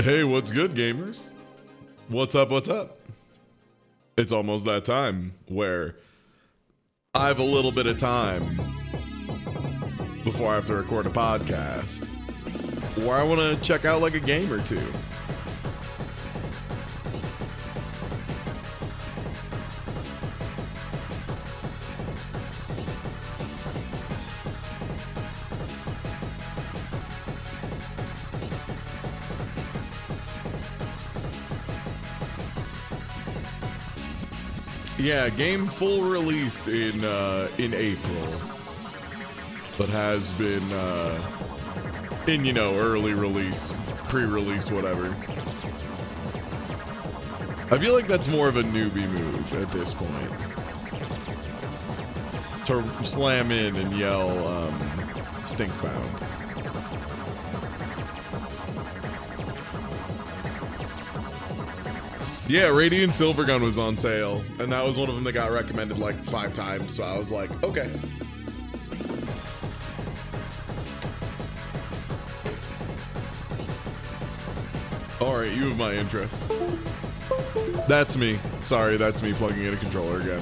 Hey, what's good, gamers? What's up, what's up? It's almost that time where I have a little bit of time before I have to record a podcast where I want to check out like a game or two. Yeah, game full released in April, but has been in early release, pre-release, whatever. I feel like that's more of a newbie move at this point, to slam in and yell Stinkbound. Yeah, Radiant Silvergun was on sale, and that was one of them that got recommended like 5 times, so I was like, okay. Alright, you have my interest. That's me. Sorry, that's me plugging in a controller again.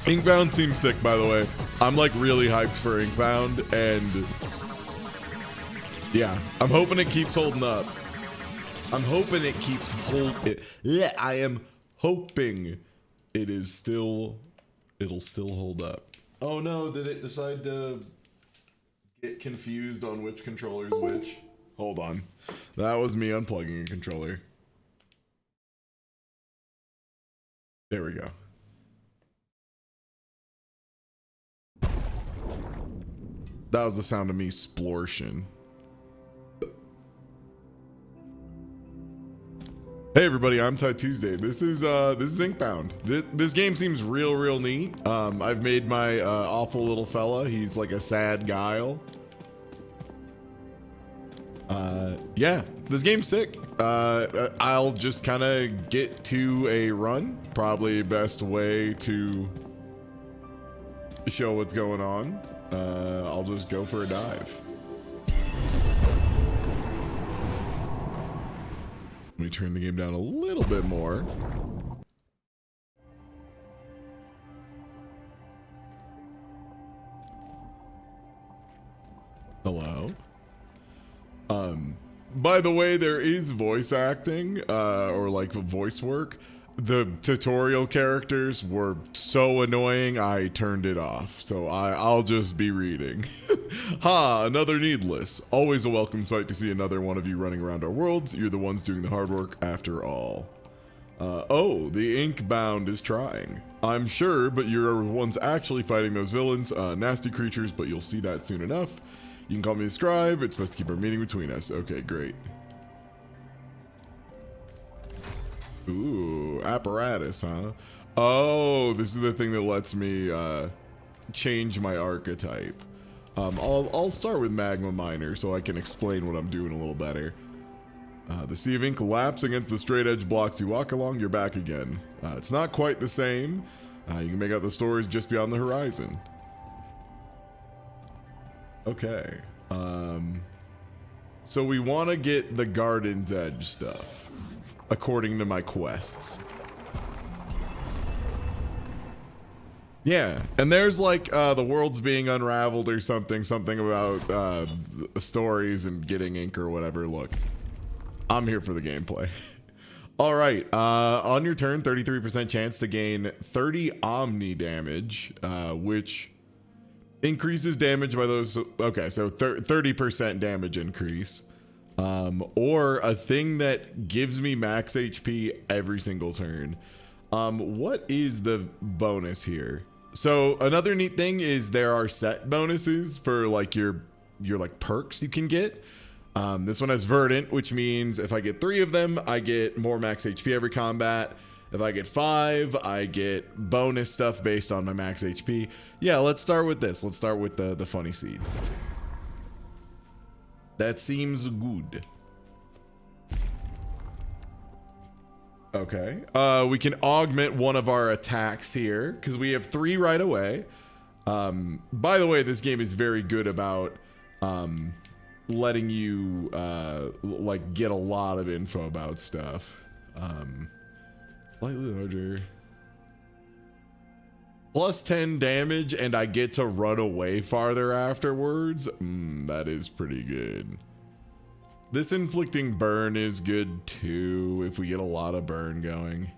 Inkbound seems sick, by the way. I'm like really hyped for Inkbound, and yeah, I'm hoping it keeps holding up. I'm hoping it keeps I am hoping it'll still hold up. Oh no, did it decide to get confused on which controller's which? Hold on. That was me unplugging a controller. There we go. That was the sound of me splorshing. Hey everybody, I'm Ty Tuesday. This is Inkbound. This game seems real neat. I've made my awful little fella. He's like a sad guile. Yeah, this game's sick. I'll just kind of get to a run. Probably best way to show what's going on. I'll just go for a dive. Let me turn the game down a little bit more. Hello. By the way, there is voice acting, or like voice work. The tutorial characters were so annoying, I turned it off. So I'll just be reading. Ha, another needless. Always a welcome sight to see another one of you running around our worlds. You're the ones doing the hard work after all. Oh, the Inkbound is trying. I'm sure, but you're the ones actually fighting those villains. Nasty creatures, but you'll see that soon enough. You can call me a scribe. It's best to keep our meeting between us. Okay, great. Ooh, apparatus, huh? Oh, this is the thing that lets me change my archetype. I'll start with magma miner so I can explain what I'm doing a little better. The sea of ink laps against the straight edge blocks you walk along. You're back again. It's not quite the same. You can make out the stories just beyond the horizon. Okay. So we want to get the Garden's Edge stuff, according to my quests. Yeah, and there's like the world's being unraveled or something about the stories and getting ink or whatever. Look, I'm here for the gameplay. All right, on your turn, 33% chance to gain 30 Omni damage, which increases damage by those. Okay, so 30% damage increase. Or a thing that gives me max HP every single turn. What is the bonus here? So another neat thing is there are set bonuses for like your like perks you can get. This one has Verdant, which means if I get 3 of them, I get more max HP every combat. If I get 5, I get bonus stuff based on my max HP. Yeah, let's start with this. Let's start with the funny seed. That seems good. Okay. We can augment one of our attacks here because we have 3 right away. By the way, this game is very good about letting you like get a lot of info about stuff. Slightly larger. Plus 10 damage, and I get to run away farther afterwards. That is pretty good. This inflicting burn is good too if we get a lot of burn going.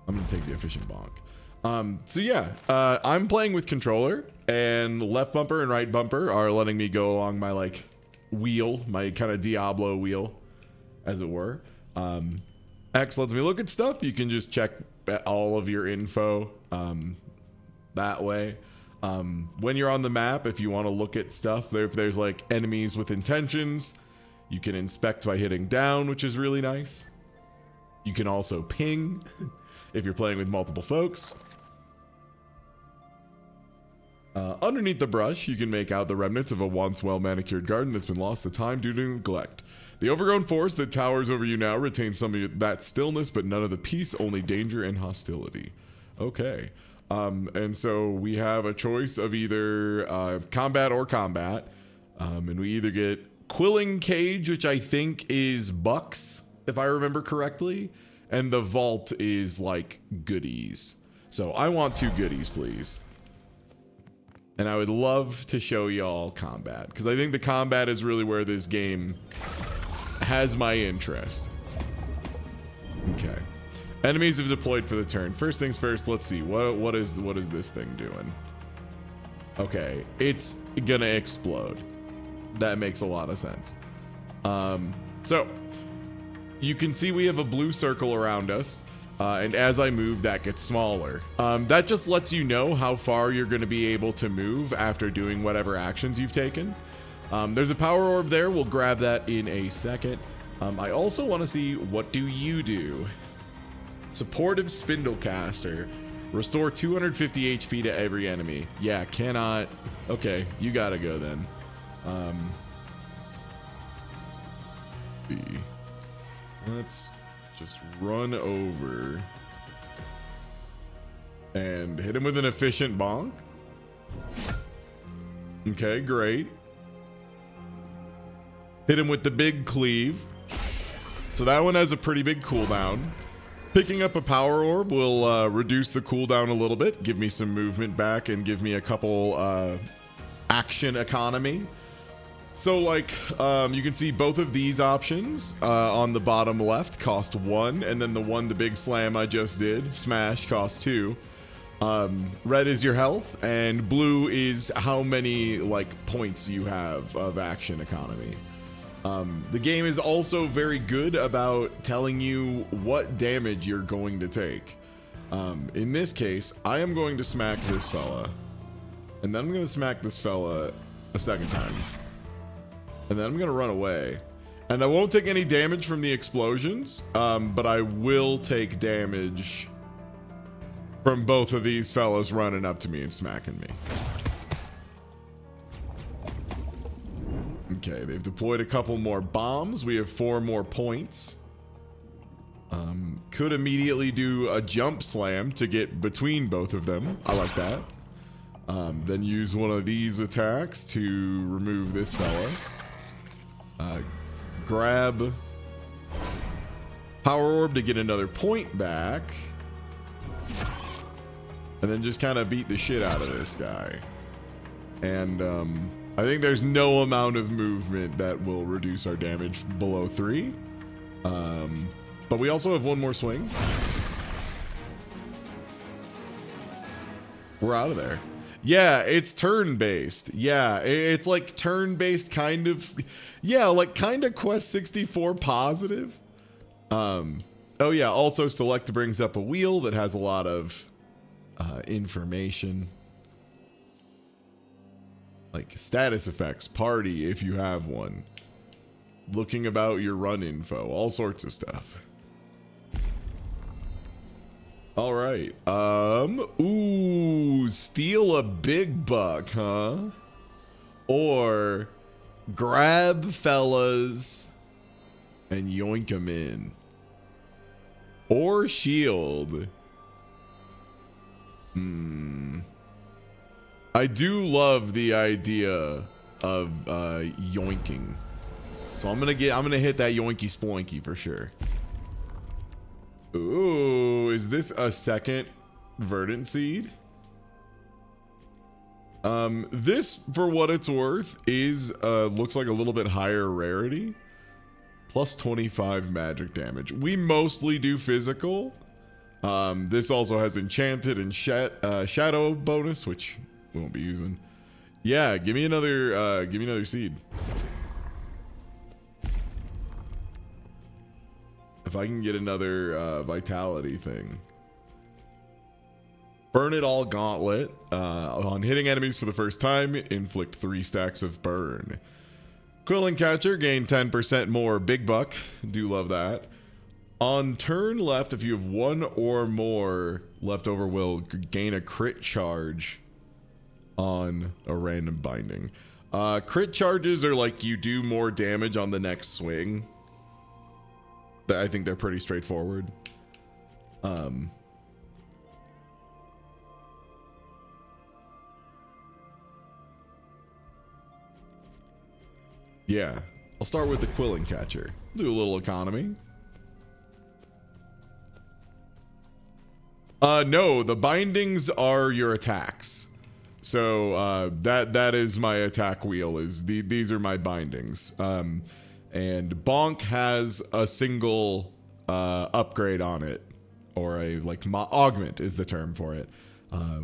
I'm gonna take the efficient bonk. So yeah, I'm playing with controller, and left bumper and right bumper are letting me go along my like wheel, my kind of Diablo wheel, as it were. X lets me look at stuff. You can just check all of your info that way. When you're on the map, if you want to look at stuff, if there's like enemies with intentions, you can inspect by hitting down, which is really nice. You can also ping if you're playing with multiple folks. Underneath the brush, you can make out the remnants of a once well-manicured garden that's been lost to time due to neglect. The overgrown forest that towers over you now retains some of that stillness, but none of the peace, only danger and hostility. Okay. And so we have a choice of either combat or combat. And we either get Quilling Cage, which I think is bucks, if I remember correctly. And the vault is like goodies. So I want 2 goodies, please. And I would love to show y'all combat, because I think the combat is really where this game has my interest. Okay. Enemies have deployed for the turn. First things first, let's see. What is this thing doing? Okay, it's gonna explode. That makes a lot of sense. So you can see we have a blue circle around us. And as I move, that gets smaller. That just lets you know how far you're going to be able to move after doing whatever actions you've taken. There's a power orb there. We'll grab that in a second. I also want to see, what do you do? Supportive Spindlecaster. Restore 250 HP to every enemy. Yeah, cannot. Okay, you gotta go then. Let's just run over and hit him with an efficient bonk. Okay, great. Hit him with the big cleave. So that one has a pretty big cooldown. Picking up a power orb will reduce the cooldown a little bit, give me some movement back, and give me a couple action economy. So like, you can see both of these options on the bottom left cost 1, and then the big slam I just did, smash, cost 2. Red is your health, and blue is how many like points you have of action economy. The game is also very good about telling you what damage you're going to take. In this case, I am going to smack this fella, and then I'm going to smack this fella a second time. And then I'm gonna run away. And I won't take any damage from the explosions, but I will take damage from both of these fellas running up to me and smacking me. Okay, they've deployed a couple more bombs. We have 4 more points. Could immediately do a jump slam to get between both of them. I like that. Then use one of these attacks to remove this fella. Grab power orb to get another point back, and then just kind of beat the shit out of this guy. And I think there's no amount of movement that will reduce our damage below 3. But we also have 1 more swing. We're out of there. Yeah, it's turn-based. Yeah, it's like turn-based kind of... Yeah, like kind of Quest 64 positive. Oh yeah, also Select brings up a wheel that has a lot of information. Like status effects, party if you have one. Looking about your run info, all sorts of stuff. All right. Ooh, steal a big buck, huh? Or grab fellas and yoink them in. Or shield. I do love the idea of yoinking. So I'm gonna hit that yoinky sploinky for sure. Ooh, is this a second verdant seed? This, for what it's worth, is looks like a little bit higher rarity. Plus 25 magic damage. We mostly do physical. This also has enchanted and shadow bonus, which we won't be using. Yeah, give me another seed. If I can get another vitality thing. Burn It All Gauntlet. On hitting enemies for the first time, inflict 3 stacks of burn. Quilling Catcher, gain 10% more big buck. Do love that. On turn left, if you have 1 or more leftover will, gain a crit charge on a random binding. Crit charges are like you do more damage on the next swing. I think they're pretty straightforward. Yeah, I'll start with the Quilling Catcher. Do a little economy. No, the bindings are your attacks. So that is my attack wheel. These are my bindings. And Bonk has a single upgrade on it, or a augment is the term for it,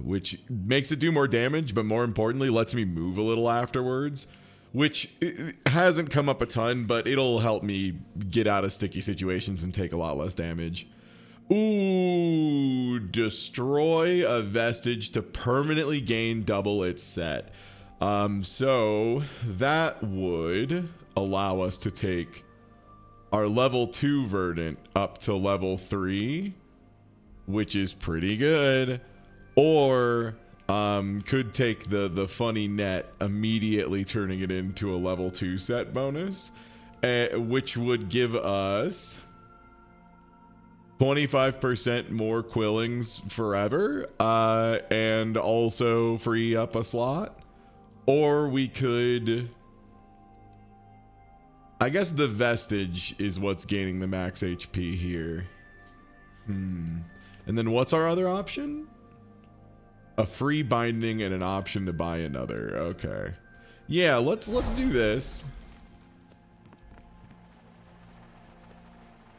which makes it do more damage, but more importantly lets me move a little afterwards, which hasn't come up a ton, but it'll help me get out of sticky situations and take a lot less damage. Ooh, destroy a vestige to permanently gain double its set. So that would allow us to take our level 2 verdant up to level 3, which is pretty good. Or could take the funny net, immediately turning it into a level 2 set bonus, which would give us 25% more quillings forever, and also free up a slot. Or we could, I guess the vestige is what's gaining the max HP here. And then what's our other option? A free binding and an option to buy another. Okay. Yeah, let's do this.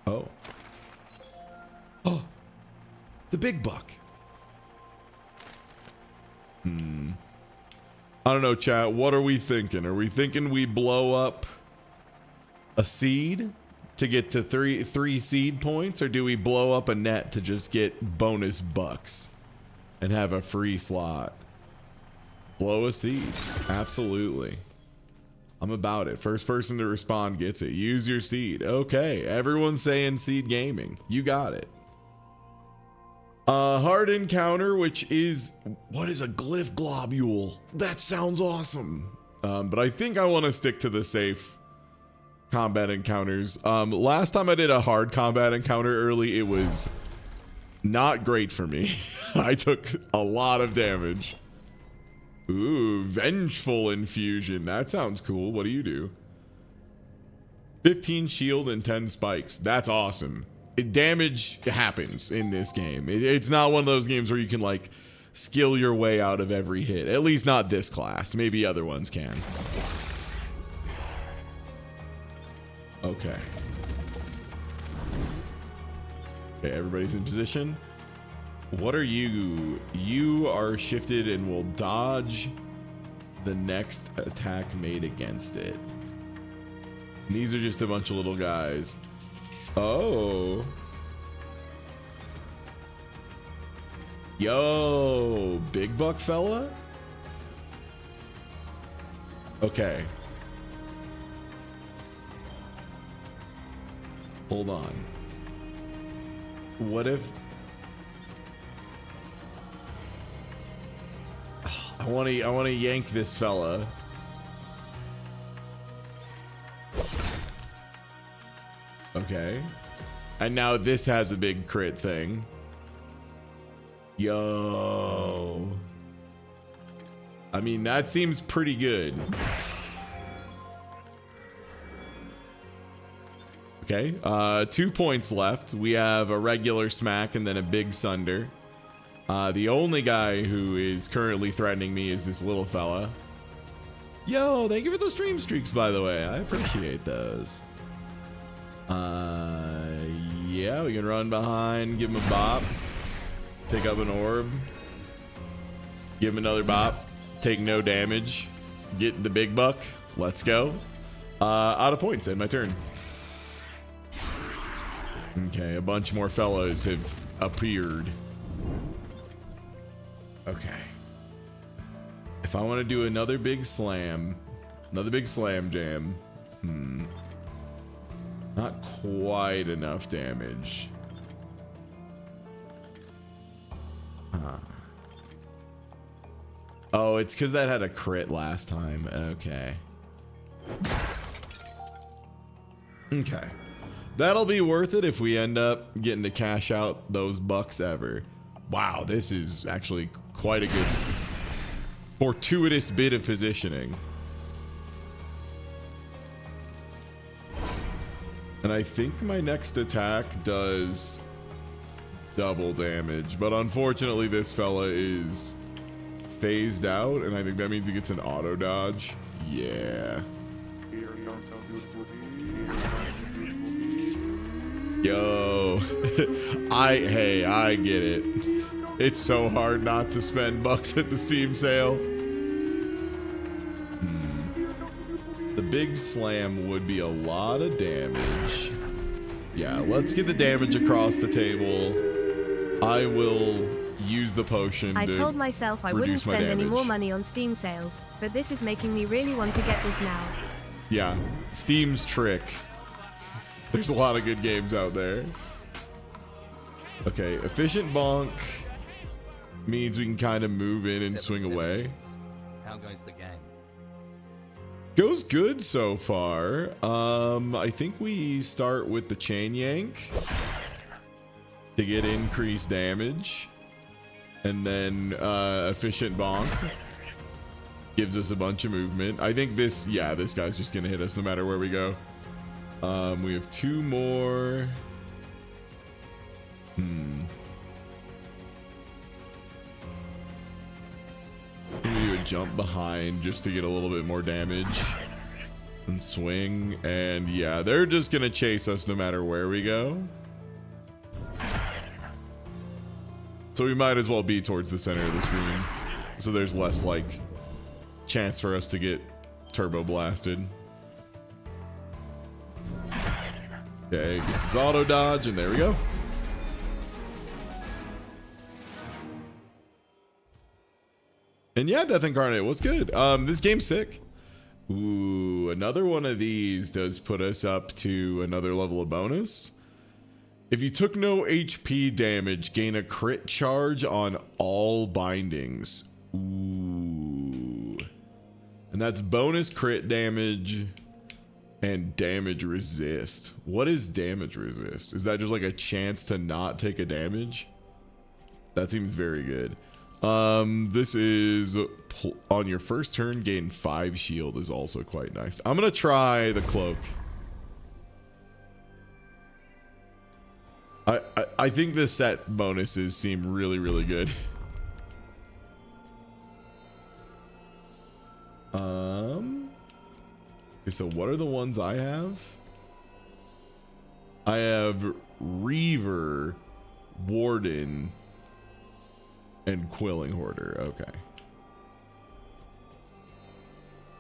Oh. Oh. The big buck. I don't know, chat. What are we thinking? Are we thinking we blow up a seed to get to three seed points, or do we blow up a net to just get bonus bucks and have a free slot? Blow a seed. Absolutely. I'm about it. First person to respond gets it. Use your seed. Okay. Everyone's saying seed gaming. You got it. Hard encounter, which is, what is a glyph globule? That sounds awesome. But I think I want to stick to the safe combat encounters. Last time I did a hard combat encounter early, it was not great for me. I took a lot of damage. Ooh, vengeful infusion. That sounds cool. What do you do? 15 shield and 10 spikes. That's awesome. Damage happens in this game. It's not one of those games where you can like skill your way out of every hit. At least not this class. Maybe other ones can. Okay. Okay, everybody's in position. What are you? You are shifted and will dodge the next attack made against it. And these are just a bunch of little guys. Oh. Yo, big buck fella? Okay. Hold on. What if I want to yank this fella. Okay. And now this has a big crit thing. Yo. I mean, that seems pretty good. Okay, 2 points left. We have a regular smack and then a big sunder. The only guy who is currently threatening me is this little fella. Yo, thank you for the stream streaks, by the way. I appreciate those. Yeah, we can run behind, give him a bop, pick up an orb, give him another bop, take no damage, get the big buck. Let's go. Out of points, end my turn. Okay, a bunch more fellows have appeared. Okay. If I want to do another big slam jam, not quite enough damage. Oh, it's because that had a crit last time. Okay. Okay. That'll be worth it if we end up getting to cash out those bucks ever. Wow, this is actually quite a good fortuitous bit of positioning. And I think my next attack does double damage, but unfortunately this fella is phased out, and I think that means he gets an auto dodge. Yeah. Yo, I get it. It's so hard not to spend bucks at the Steam sale. The big slam would be a lot of damage. Yeah, let's get the damage across the table. I will use the potion. I told myself I wouldn't spend any more money on Steam sales, but this is making me really want to get this now. Yeah, Steam's trick. There's a lot of good games out there. Okay, efficient bonk means we can kind of move in and swing away. How goes the game? Goes good so far. I think we start with the chain yank to get increased damage, and then efficient bonk gives us a bunch of movement. I think this guy's just gonna hit us no matter where we go. We have 2 more. Maybe a jump behind just to get a little bit more damage and swing. And yeah, they're just gonna chase us no matter where we go. So we might as well be towards the center of the screen, so there's less like chance for us to get turbo blasted. Okay, this is auto dodge, and there we go. And yeah, Death Incarnate, what's good? This game's sick. Ooh, another one of these does put us up to another level of bonus. If you took no HP damage, gain a crit charge on all bindings. Ooh. And that's bonus crit damage and damage resist. What is damage resist? Is that just like a chance to not take a damage? That seems very good. This is on your first turn, gain 5 shield is also quite nice. I'm gonna try the cloak. I think the set bonuses seem really, really good. Okay, so what are the ones I have? I have Reaver, Warden, and Quilling Hoarder. Okay.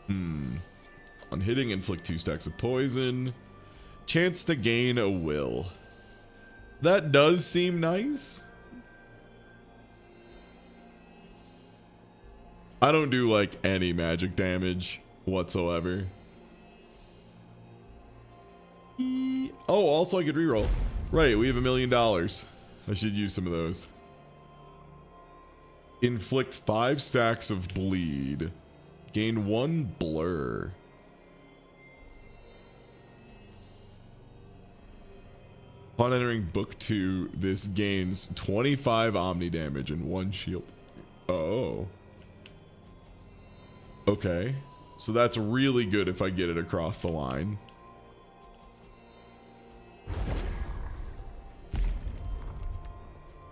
On hitting, inflict 2 stacks of poison. Chance to gain a will. That does seem nice. I don't do like any magic damage whatsoever. Oh, also I could reroll. Right, we have $1 million. I should use some of those. Inflict 5 stacks of bleed. Gain 1 blur. Upon entering book 2, this gains 25 omni damage and 1 shield. Oh. Okay. So that's really good if I get it across the line.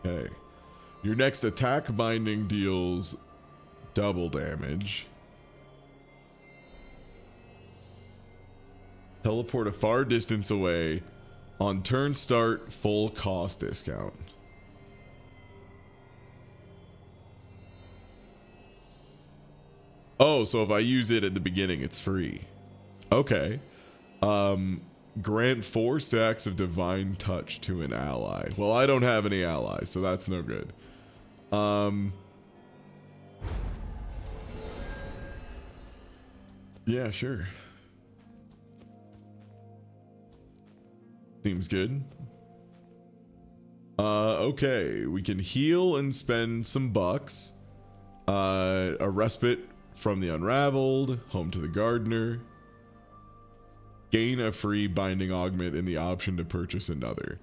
Okay. Your next attack binding deals double damage. Teleport a far distance away. On turn start, full cost discount. Oh, so if I use it at the beginning, it's free. Okay. Grant 4 stacks of divine touch to an ally. Well, I don't have any allies, so that's no good. Yeah, sure. Seems good. Okay, we can heal and spend some bucks. A respite from the unraveled, home to the gardener. Gain a free binding augment and the option to purchase another.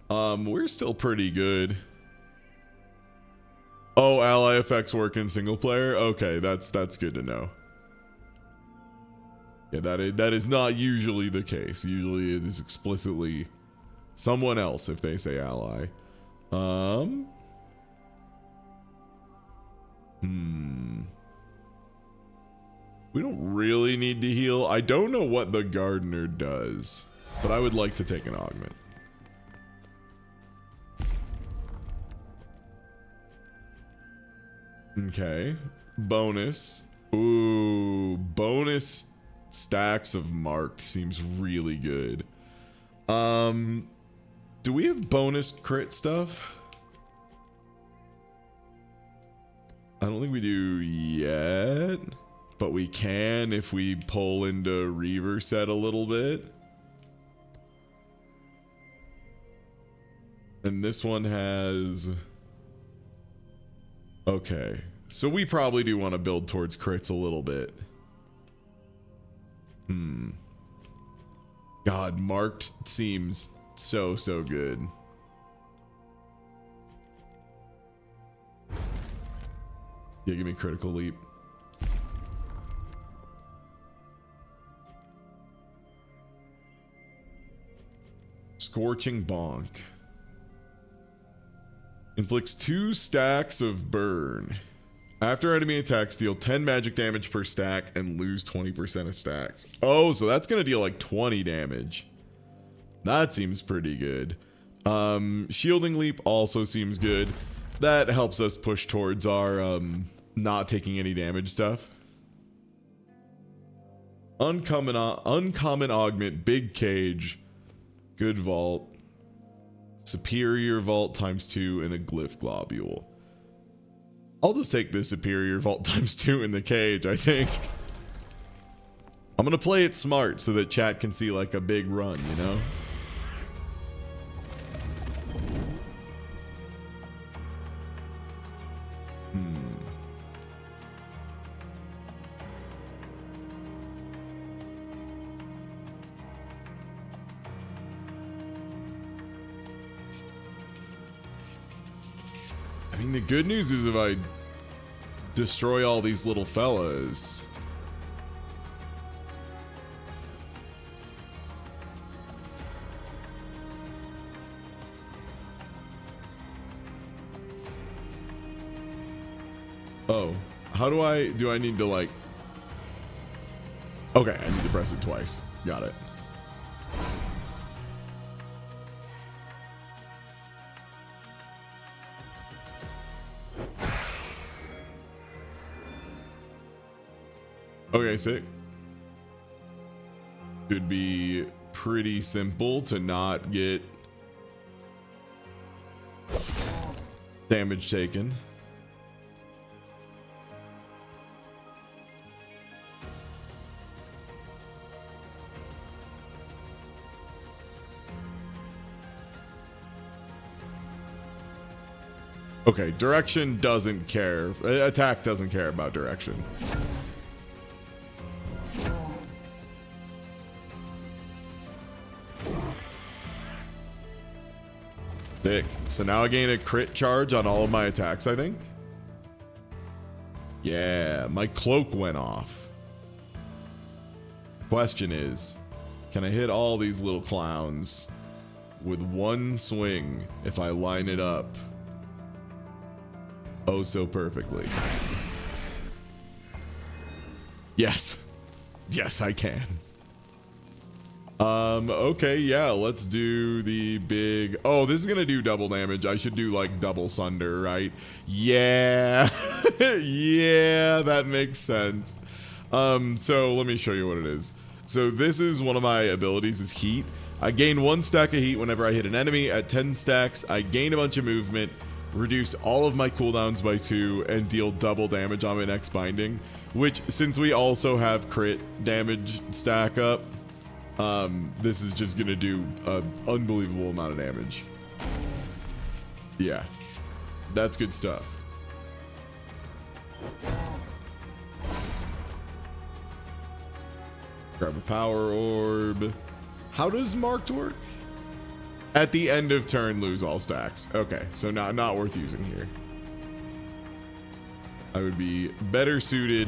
We're still pretty good. Oh, ally effects work in single player? Okay, that's good to know. Yeah, that is not usually the case. Usually it is explicitly someone else if they say ally. We don't really need to heal. I don't know what the gardener does, but I would like to take an augment. Okay. Bonus. Ooh, bonus stacks of marked seems really good. Do we have bonus crit stuff? I don't think we do yet, but we can if we pull into Reaver set a little bit. And this one has... Okay, so we probably do want to build towards crits a little bit. God, marked seems so good. Yeah, give me critical leap. Scorching bonk. Inflicts 2 stacks of burn. After enemy attacks, deal 10 magic damage per stack and lose 20% of stacks. Oh, so that's gonna deal like 20 damage. That seems pretty good. Shielding leap also seems good. That helps us push towards our not taking any damage stuff. Uncommon augment, big cage, good vault, superior vault ×2, and a glyph globule. I'll just take the superior vault ×2 in the cage, I think. I'm gonna play it smart so that chat can see like a big run, you know? I mean, the good news is if I destroy all these little fellas. Oh, how do I need to like... Okay, I need to press it twice. Got it. Okay, sick. Should be pretty simple to not get damage taken. Okay, direction doesn't care. Attack doesn't care about direction. Sick. So now I gain a crit charge on all of my attacks, I think. Yeah, my cloak went off. Question is, can I hit all these little clowns with one swing if I line it up oh so perfectly? Yes. Yes, I can. Okay, yeah, let's do the big... Oh, this is gonna do double damage. I should do, like, double sunder, right? Yeah. Yeah, that makes sense. So let me show you what it is. So this is one of my abilities, is heat. I gain 1 stack of heat whenever I hit an enemy. At 10 stacks, I gain a bunch of movement, reduce all of my cooldowns by 2, and deal double damage on my next binding. Which, since we also have crit damage stack up, this is just gonna do an unbelievable amount of damage. Yeah, that's good stuff. Grab a power orb. How does marked work? At the end of turn, lose all stacks. Okay, so not worth using here. I would be better suited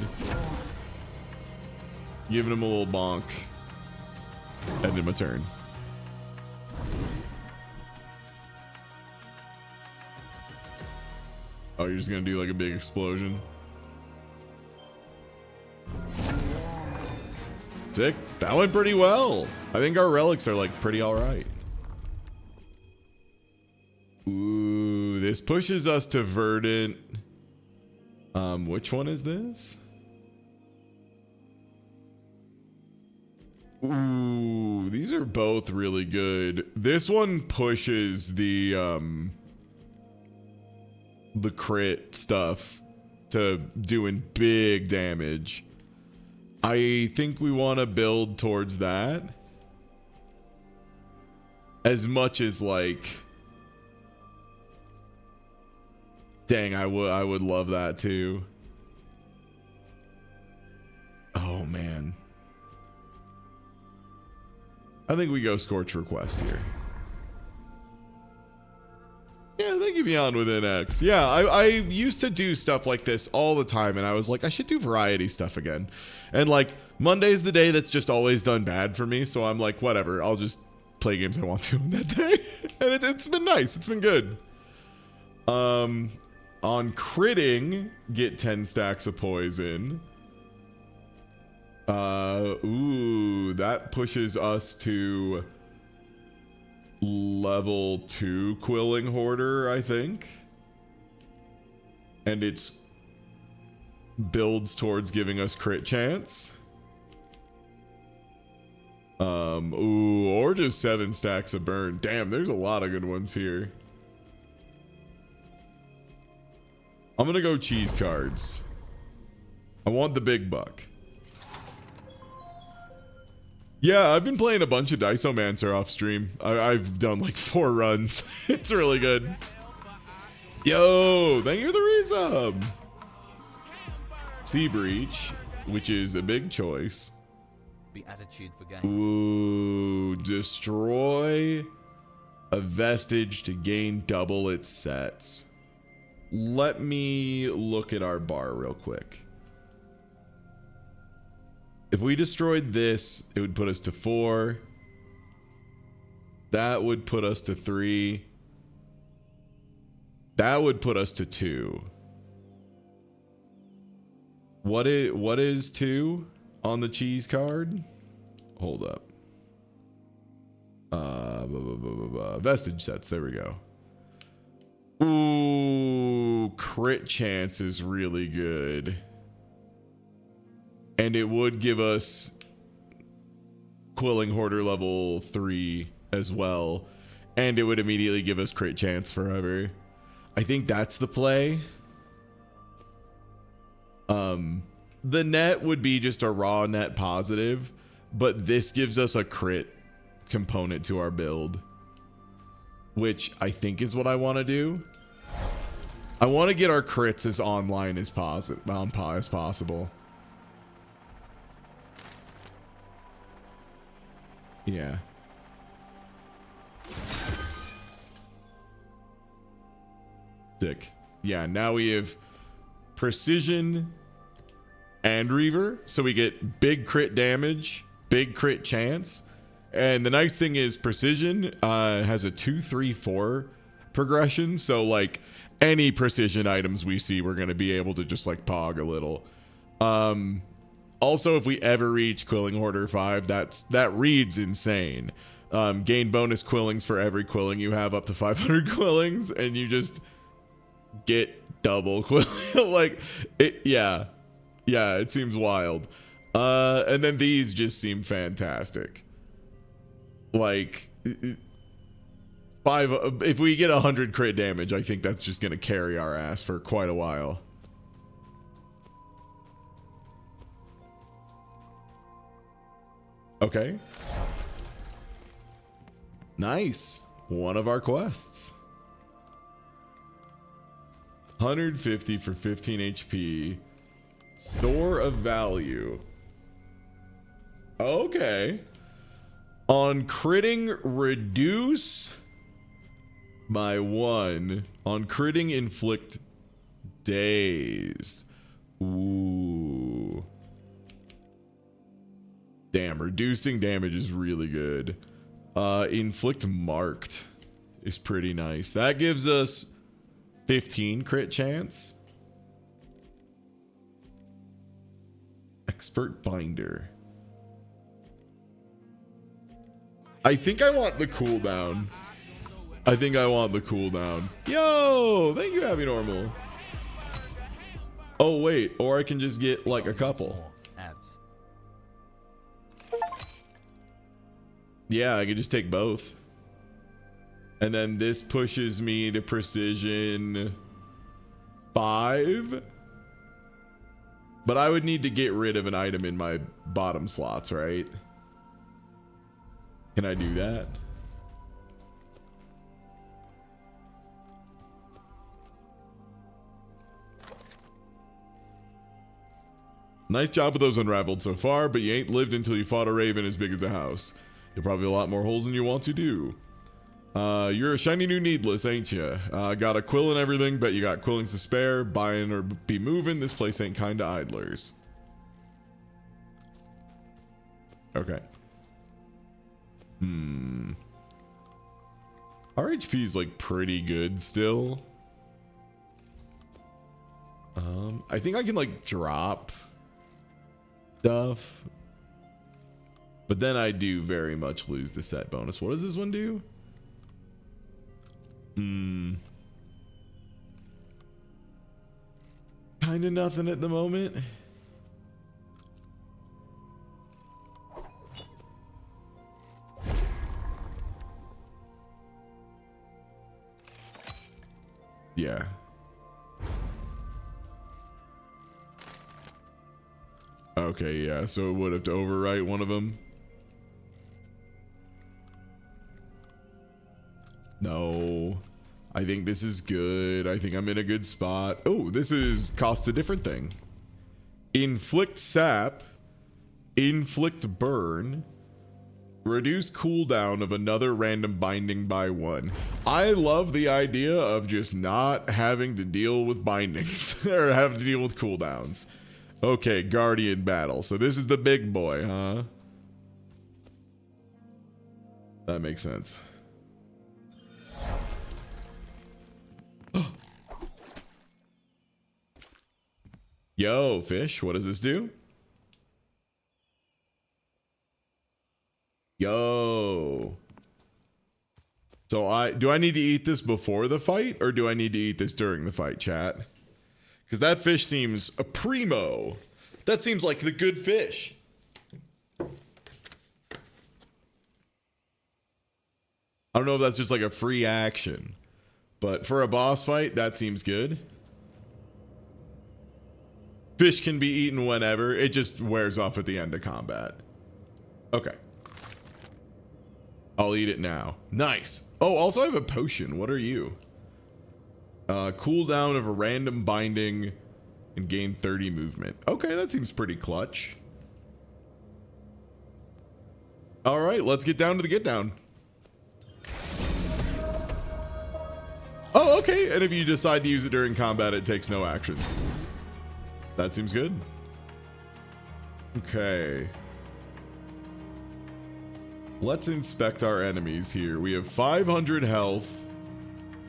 giving him a little bonk. Ended my turn. Oh, you're just gonna do like a big explosion. Sick. That went pretty well. I think our relics are like pretty all right. Ooh, this pushes us to Verdant. Which one is this? Ooh, these are both really good. This one pushes the crit stuff to doing big damage. I think we want to build towards that. As much as like, dang, I would love that too. Oh man. I think we go Scorch Request here. Yeah, thank you, Beyond Within X. Yeah, I used to do stuff like this all the time, and I was like, I should do variety stuff again. And like, Monday's the day that's just always done bad for me, so I'm like, whatever, I'll just play games I want to on that day. And it's been nice, it's been good. On critting, get 10 stacks of poison. Ooh, that pushes us to level 2 Quilling Hoarder, I think. And it's builds towards giving us crit chance. Ooh, or just 7 stacks of burn. Damn, there's a lot of good ones here. I'm gonna go cheese cards. I want the big buck. Yeah, I've been playing a bunch of Diceomancer off stream. I've done like 4 runs. It's really good. Yo, thank you for the resub. Sea Breach, which is a big choice. Be attitude for gains. Ooh, destroy a vestige to gain double its sets. Let me look at our bar real quick. If we destroyed this, it would put us to 4. That would put us to 3. That would put us to 2. What is 2 on the cheese card? Hold up. Vestige sets, there we go. Ooh, crit chance is really good. And it would give us Quilling Hoarder level 3 as well. And it would immediately give us crit chance forever. I think that's the play. The net would be just a raw net positive, but this gives us a crit component to our build, which I think is what I want to do. I want to get our crits as online as possible. Yeah. Sick. Yeah, now we have precision and Reaver. So we get big crit damage, big crit chance. And the nice thing is precision has a 2, 3, 4 progression. So like any precision items we see, we're going to be able to just like pog a little. Also, if we ever reach Quilling Hoarder 5, that reads insane. Gain bonus quillings for every quilling you have, up to 500 quillings, and you just get double quilling. Like, yeah, it seems wild. And then these just seem fantastic. Like, if we get 100 crit damage, I think that's just gonna carry our ass for quite a while. Okay. Nice. One of our quests. 150 for 15 HP. Store of value. Okay. On critting, reduce by 1. On critting, inflict dazed. Ooh. Damn, reducing damage is really good. Inflict marked is pretty nice. That gives us 15 crit chance. Expert binder. I think I want the cooldown. Yo, thank you, Happy Normal. Oh wait, or I can just get like a couple. Ads. Yeah, I could just take both. And then this pushes me to precision 5. But I would need to get rid of an item in my bottom slots, right? Can I do that? Nice job with those unraveled so far, but you ain't lived until you fought a raven as big as a house. You'll probably have a lot more holes than you want to do. You're a shiny new needless, ain't you? Got a quill and everything, but you got quillings to spare. Buying or be moving. This place ain't kind of idlers. Okay. Our HP is like pretty good still. I think I can like drop stuff. But then I do very much lose the set bonus. What does this one do? Kind of nothing at the moment. Yeah. Okay, yeah, so it would have to overwrite one of them. No, I think this is good. I think I'm in a good spot. Oh, this is cost a different thing. Inflict sap, inflict burn, reduce cooldown of another random binding by 1. I love the idea of just not having to deal with bindings or have to deal with cooldowns. Okay, Guardian battle. So this is the big boy, huh? That makes sense. Yo, fish, what does this do? Yo. So do I need to eat this before the fight, or do I need to eat this during the fight, chat? Because that fish seems a primo. That seems like the good fish. I don't know if that's just like a free action, but for a boss fight, that seems good. Fish can be eaten whenever. It just wears off at the end of combat. Okay. I'll eat it now. Nice. Oh, also I have a potion. What are you? Cooldown of a random binding and gain 30 movement. Okay, that seems pretty clutch. All right, let's get down to the get down. Oh, okay. And if you decide to use it during combat, it takes no actions. That seems good. Okay. Let's inspect our enemies here. We have 500 health.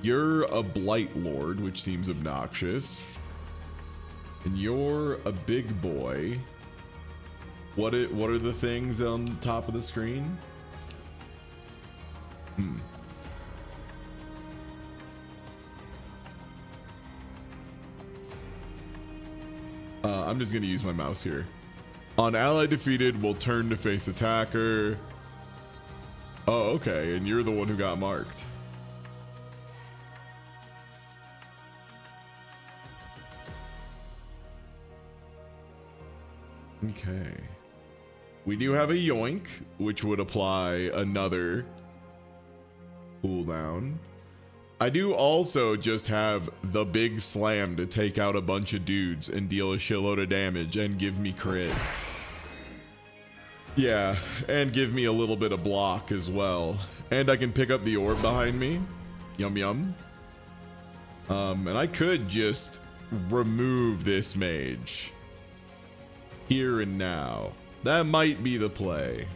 You're a Blight Lord, which seems obnoxious. And you're a big boy. What are the things on top of the screen? I'm just gonna use my mouse here. On ally defeated, we'll turn to face attacker. Oh, okay, and you're the one who got marked. Okay. We do have a yoink, which would apply another cooldown. I do also just have the big slam to take out a bunch of dudes and deal a shitload of damage and give me crit. Yeah, and give me a little bit of block as well. And I can pick up the orb behind me. Yum yum. And I could just remove this mage. Here and now. That might be the play.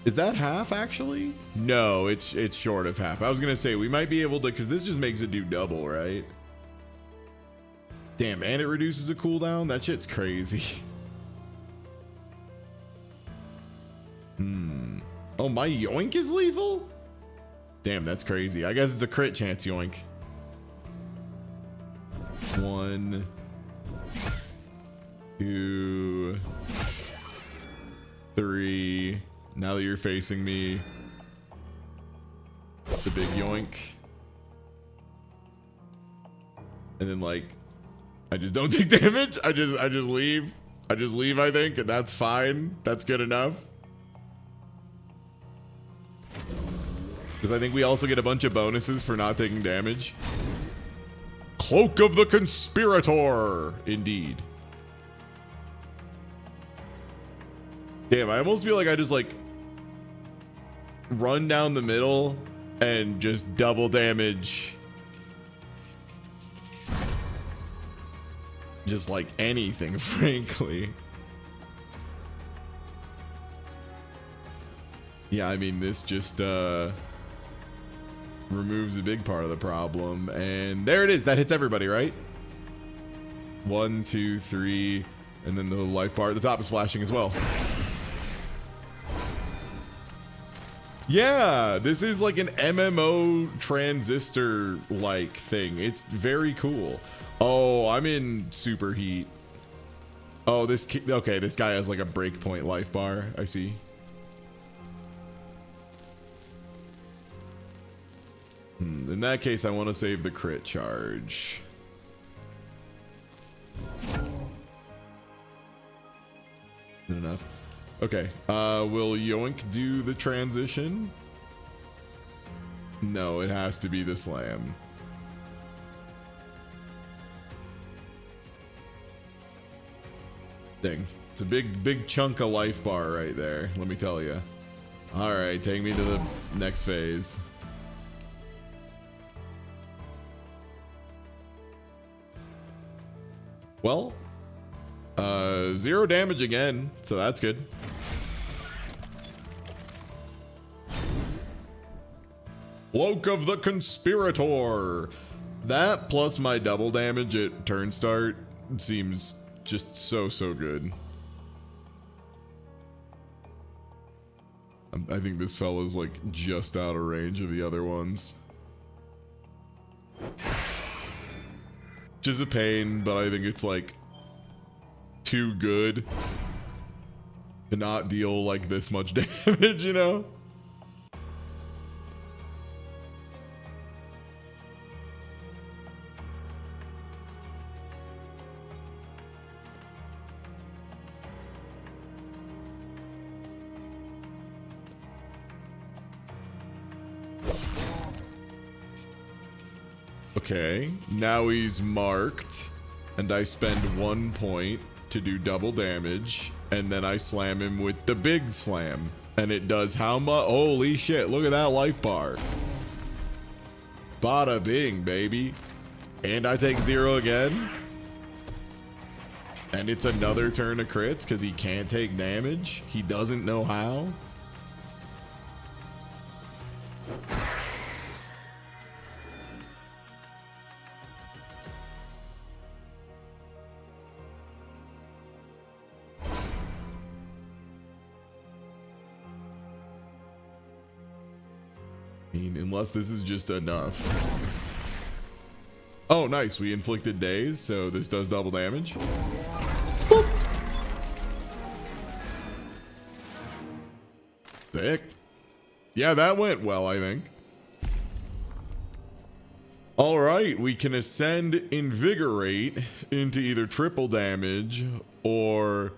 Is that half actually? No, it's short of half. I was gonna say we might be able to, because this just makes it do double, right? Damn, and it reduces a cooldown? That shit's crazy. Oh, my yoink is lethal? Damn, that's crazy. I guess it's a crit chance yoink. 1, 2, 3. Now that you're facing me, the big yoink. And then like, I just don't take damage. I just leave. I just leave, I think, and that's fine. That's good enough. Because I think we also get a bunch of bonuses for not taking damage. Cloak of the Conspirator, indeed. Damn, I almost feel like I just like run down the middle and just double damage. Just like anything, frankly. Yeah, I mean, this just removes a big part of the problem. And there it is. That hits everybody, right? 1, 2, 3. And then the life bar at the top is flashing as well. Yeah, this is like an MMO transistor-like thing. It's very cool. Oh, I'm in super heat. Oh, okay, this guy has like a breakpoint life bar. I see. In that case, I want to save the crit charge. Is it enough? Okay, will Yoink do the transition? No, it has to be the slam. Dang, it's a big chunk of life bar right there, let me tell you. All right, take me to the next phase. Well, 0 damage again, so that's good. Cloak of the Conspirator. That plus my double damage at turn start seems just so good. I think this fella's like just out of range of the other ones. Which is a pain, but I think it's like too good to not deal like this much damage, you know? Okay, now he's marked, and I spend 1 point to do double damage, and then I slam him with the big slam, and it does how much? Holy shit, look at that life bar. Bada bing, baby. And I take 0 again. And it's another turn of crits because he can't take damage. He doesn't know how. I mean, unless this is just enough. Oh, nice. We inflicted daze, so this does double damage. Boop. Sick. Yeah, that went well, I think. All right, we can ascend Invigorate into either triple damage or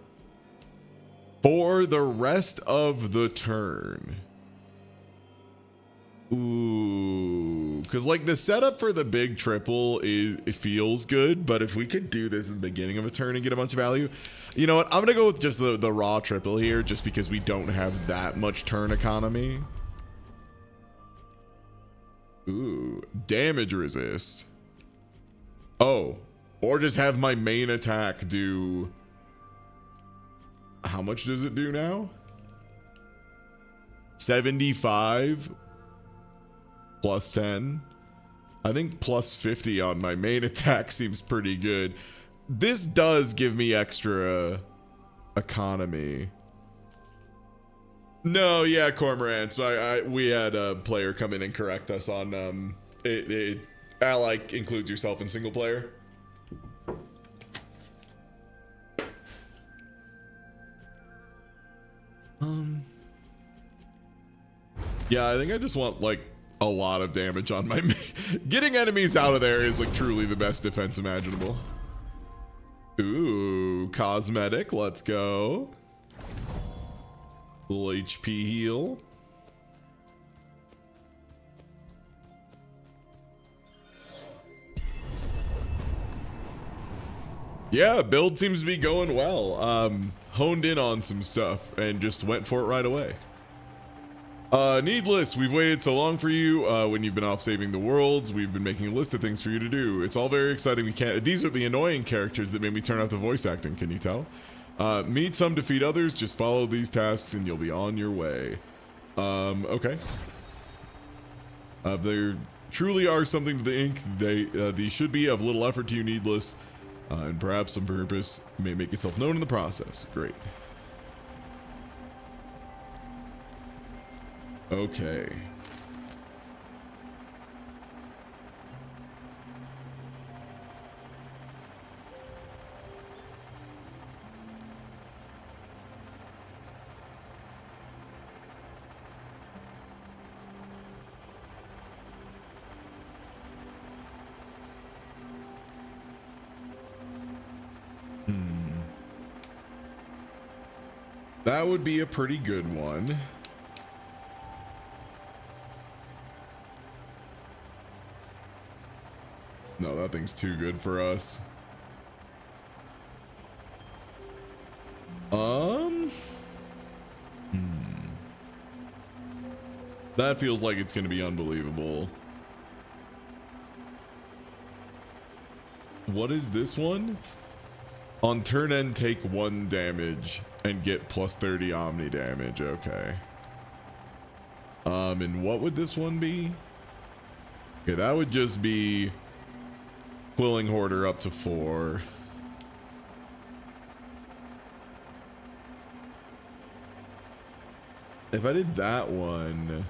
for the rest of the turn. Ooh, because like the setup for the big triple it feels good, but if we could do this at the beginning of a turn and get a bunch of value, you know what? I'm gonna go with just the raw triple here, just because we don't have that much turn economy. Ooh, damage resist. Oh, or just have my main attack do. How much does it do now? 75. Plus 10. I think plus 50 on my main attack seems pretty good. This does give me extra economy. No, yeah, Cormorant. So we had a player come in and correct us on ally includes yourself in single player. Yeah, I think I just want like a lot of damage on my getting enemies out of there is like truly the best defense imaginable. Ooh, cosmetic, let's go. Little HP heal. Yeah, build seems to be going well. Honed in on some stuff and just went for it right away. Needless, we've waited so long for you. When you've been off saving the worlds, we've been making a list of things for you to do. It's all very exciting. We can't. These are the annoying characters that made me turn off the voice acting. Can you tell? Meet some, defeat others. Just follow these tasks, and you'll be on your way. Okay. There truly are something to the ink. These should be of little effort to you, Needless, and perhaps some purpose may make itself known in the process. Great. Okay. That would be a pretty good one. No, that thing's too good for us. That feels like it's going to be unbelievable. What is this one? On turn end, take 1 damage and get plus 30 Omni damage. Okay. And what would this one be? Okay, that would just be Quilling Hoarder up to 4. If I did that one,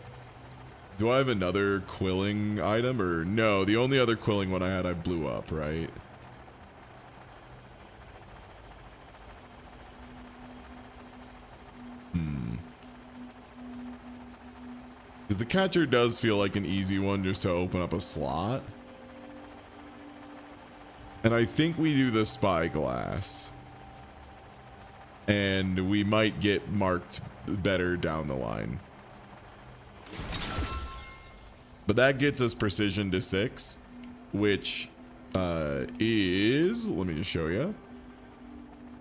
do I have another quilling item or no? The only other quilling one I had, I blew up, right? Because the catcher does feel like an easy one just to open up a slot. And I think we do the spyglass. And we might get marked better down the line. But that gets us precision to 6, which is, let me just show you.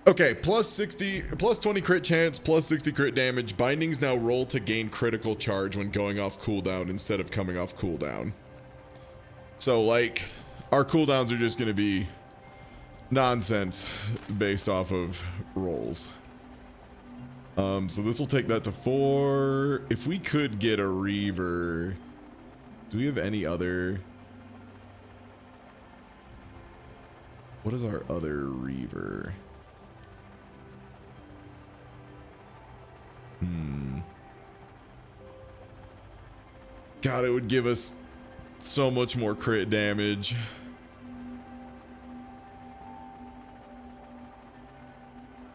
Okay, plus 60, plus 20 crit chance, plus 60 crit damage. Bindings now roll to gain critical charge when going off cooldown instead of coming off cooldown. So like, our cooldowns are just going to be nonsense based off of rolls. So this will take that to 4. If we could get a Reaver, do we have any other? What is our other Reaver? God, it would give us so much more crit damage.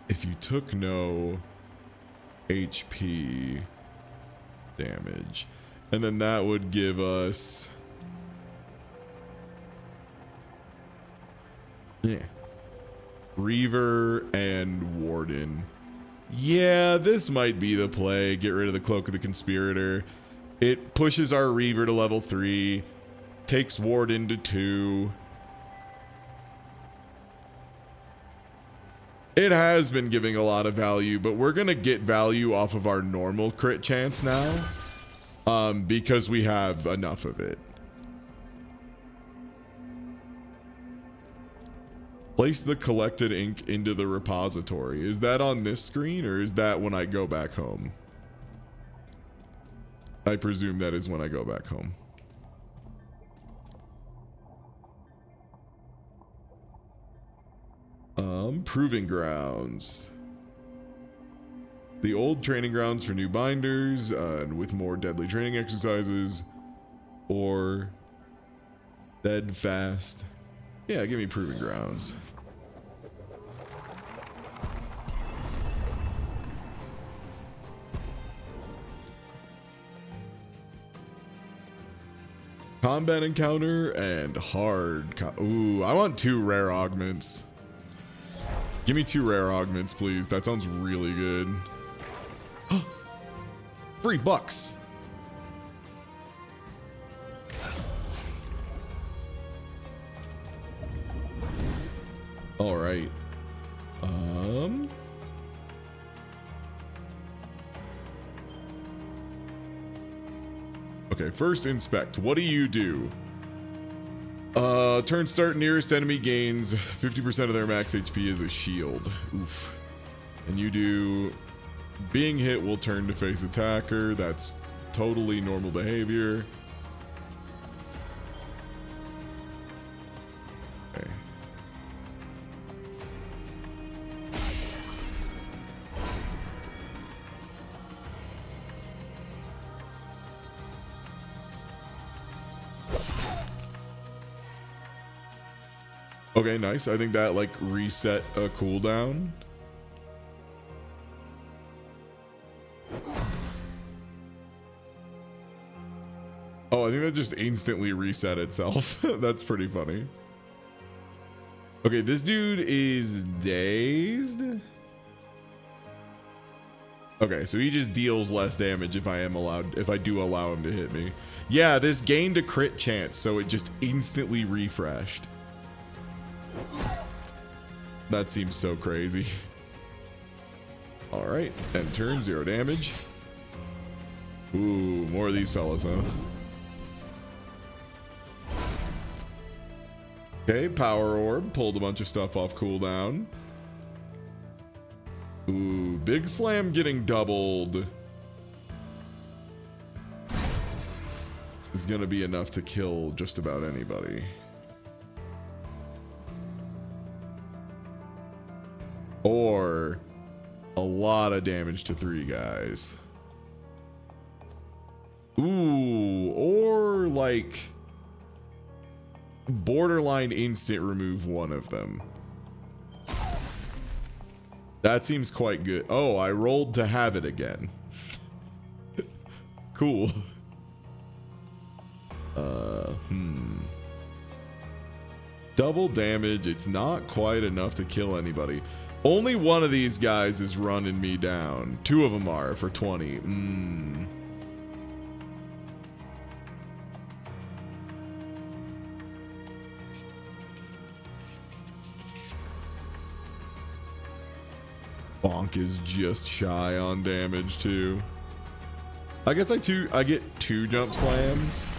If you took no HP damage, and then that would give us, yeah, Reaver and Warden. Yeah, this might be the play. Get rid of the Cloak of the Conspirator. It pushes our Reaver to level 3, takes Warden to 2. It has been giving a lot of value, but we're gonna get value off of our normal crit chance now, because we have enough of it. Place the collected ink into the repository. Is that on this screen, or is that when I go back home? I presume that is when I go back home. Proving grounds. The old training grounds for new binders, and with more deadly training exercises, or steadfast. Yeah, give me proving grounds. Combat encounter and hard. Ooh, I want 2 rare augments. Give me 2 rare augments, please. That sounds really good. Free bucks. All right. Okay, first inspect. What do you do? Turn start nearest enemy gains 50% of their max HP as a shield. Oof. And you do being hit will turn to face attacker. That's totally normal behavior. Okay. Okay, nice. I think that like reset a cooldown. Oh, I think that just instantly reset itself. That's pretty funny. Okay, this dude is dazed. Okay, so he just deals less damage if I do allow him to hit me. Yeah, this gained a crit chance, so it just instantly refreshed. That seems so crazy. All right, end turn, 0 damage. Ooh, more of these fellas, huh? Okay, power orb, pulled a bunch of stuff off cooldown. Ooh, big slam getting doubled is gonna be enough to kill just about anybody. Or a lot of damage to 3 guys. Ooh, or like borderline instant remove one of them. That seems quite good. Oh, I rolled to have it again. Cool. Double damage. It's not quite enough to kill anybody. Only one of these guys is running me down. 2 of them are for 20. Bonk is just shy on damage too. I guess I get 2 jump slams.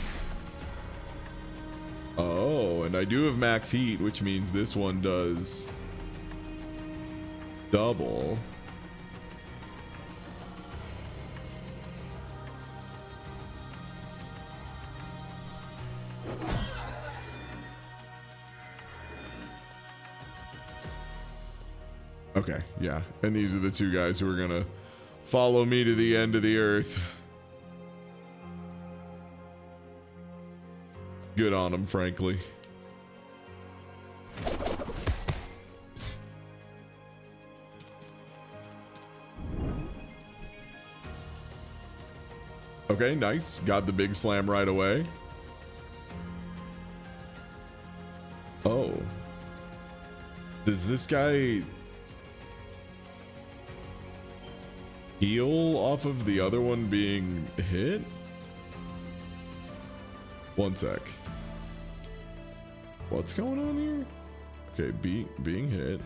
Oh, and I do have max heat, which means this one does double. Okay, yeah. And these are the two guys who are gonna follow me to the end of the earth. Good on them, frankly. Okay, nice. Got the big slam right away. Oh. Does this guy heal off of the other one being hit? One sec. What's going on here? Okay, being hit.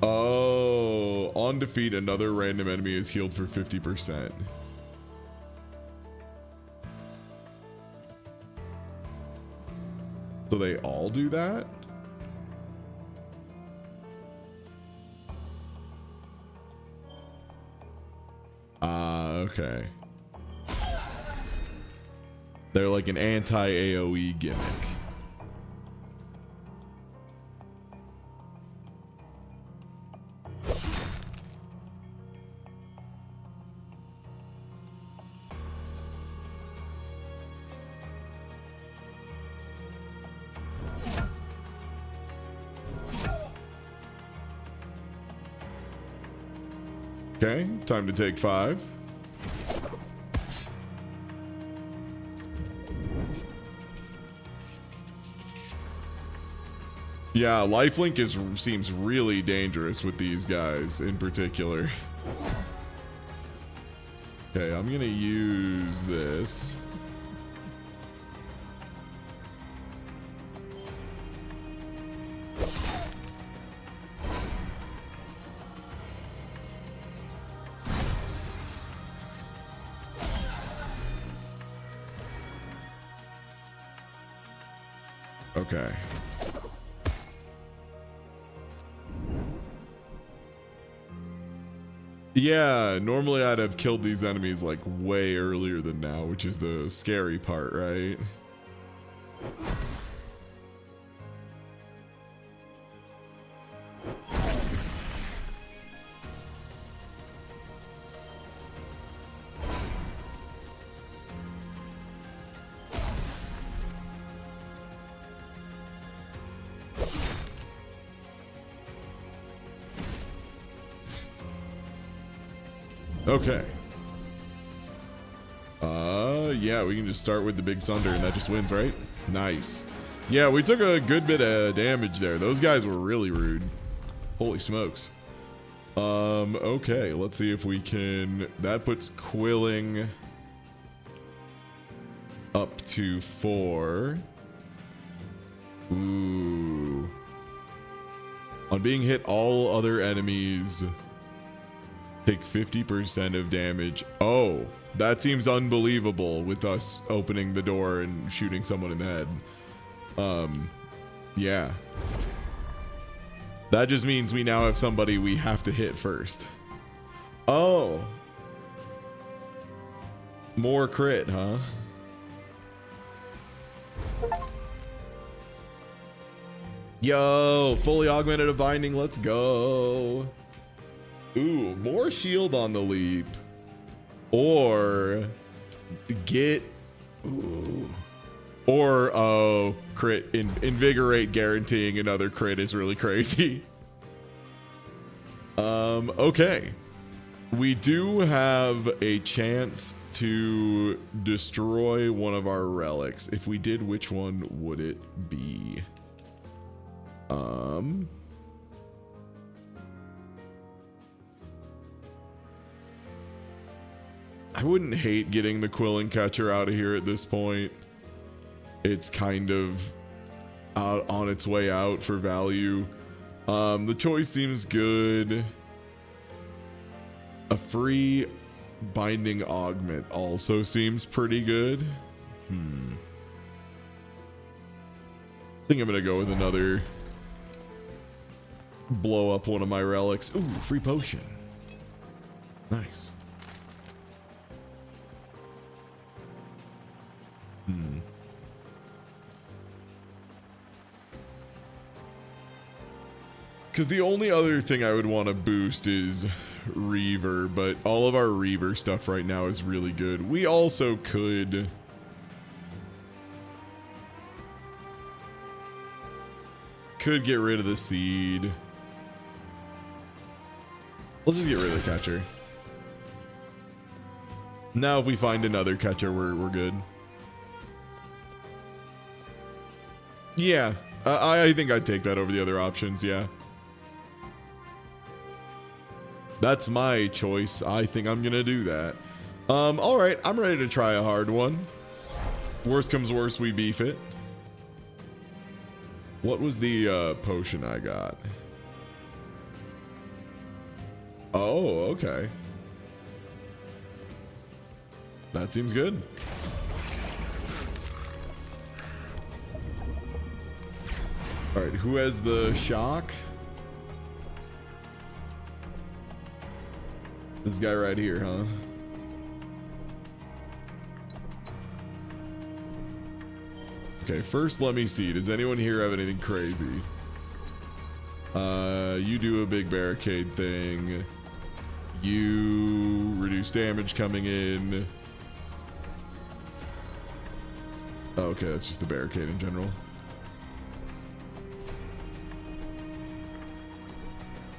Oh, on defeat, another random enemy is healed for 50%. So they all do that? Okay. They're like an anti-AoE gimmick. Okay, time to take 5. Yeah, lifelink seems really dangerous with these guys in particular. Okay, I'm gonna use this. Okay. Yeah, normally I'd have killed these enemies like way earlier than now, which is the scary part, right? Okay. Yeah, we can just start with the big Sunder and that just wins, right? Nice. Yeah, we took a good bit of damage there. Those guys were really rude. Holy smokes. Okay, let's see if we can... That puts Quilling up to 4. Ooh. On being hit, all other enemies take 50% of damage. Oh, that seems unbelievable with us opening the door and shooting someone in the head. Yeah. That just means we now have somebody we have to hit first. Oh. More crit, huh? Yo, fully augmented a binding, let's go. Ooh, more shield on the leap. Or get... Ooh. Or, oh, crit. Invigorate guaranteeing another crit is really crazy. Okay. We do have a chance to destroy one of our relics. If we did, which one would it be? I wouldn't hate getting the Quilling Catcher out of here at this point. It's kind of out on its way out for value. The choice seems good. A free Binding Augment also seems pretty good. think I'm gonna go with another. Blow up one of my relics. Ooh, free potion. Nice. Because the only other thing I would want to boost is Reaver, but all of our Reaver stuff right now is really good. We also could... get rid of the seed. We'll just get rid of the catcher. Now if we find another catcher, we're good. Yeah, I think I'd take that over the other options, yeah. That's my choice. I think I'm gonna do that. Alright, I'm ready to try a hard one. Worst comes worst, we beef it. What was the potion I got? Oh, okay. That seems good. Alright, who has the shock? This guy right here, huh? Okay, first let me see. Does anyone here have anything crazy? You do a big barricade thing. You reduce damage coming in. Oh, okay, that's just the barricade in general.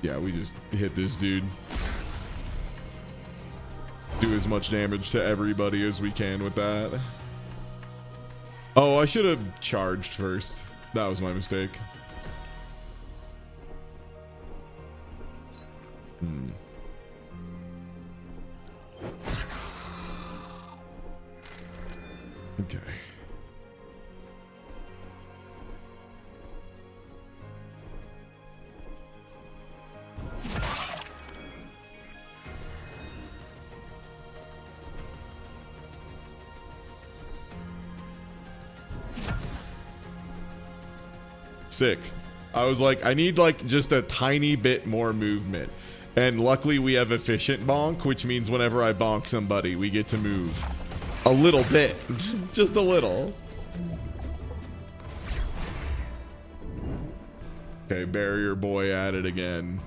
Yeah, we just hit this dude. Do as much damage to everybody as we can with that. Oh, I should have charged first. That was my mistake. Okay. Sick. I was like, I need like just a tiny bit more movement. And luckily we have efficient bonk, which means whenever I bonk somebody, we get to move a little bit. Just a little. Okay, barrier boy at it again.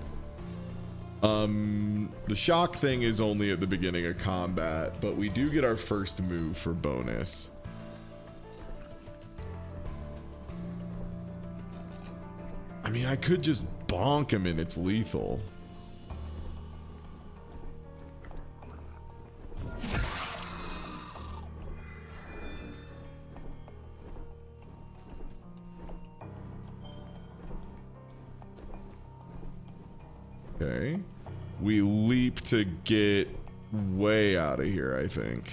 The shock thing is only at the beginning of combat, but we do get our first move for bonus. I mean, I could just bonk him and it's lethal. Okay. We leap to get way out of here, I think.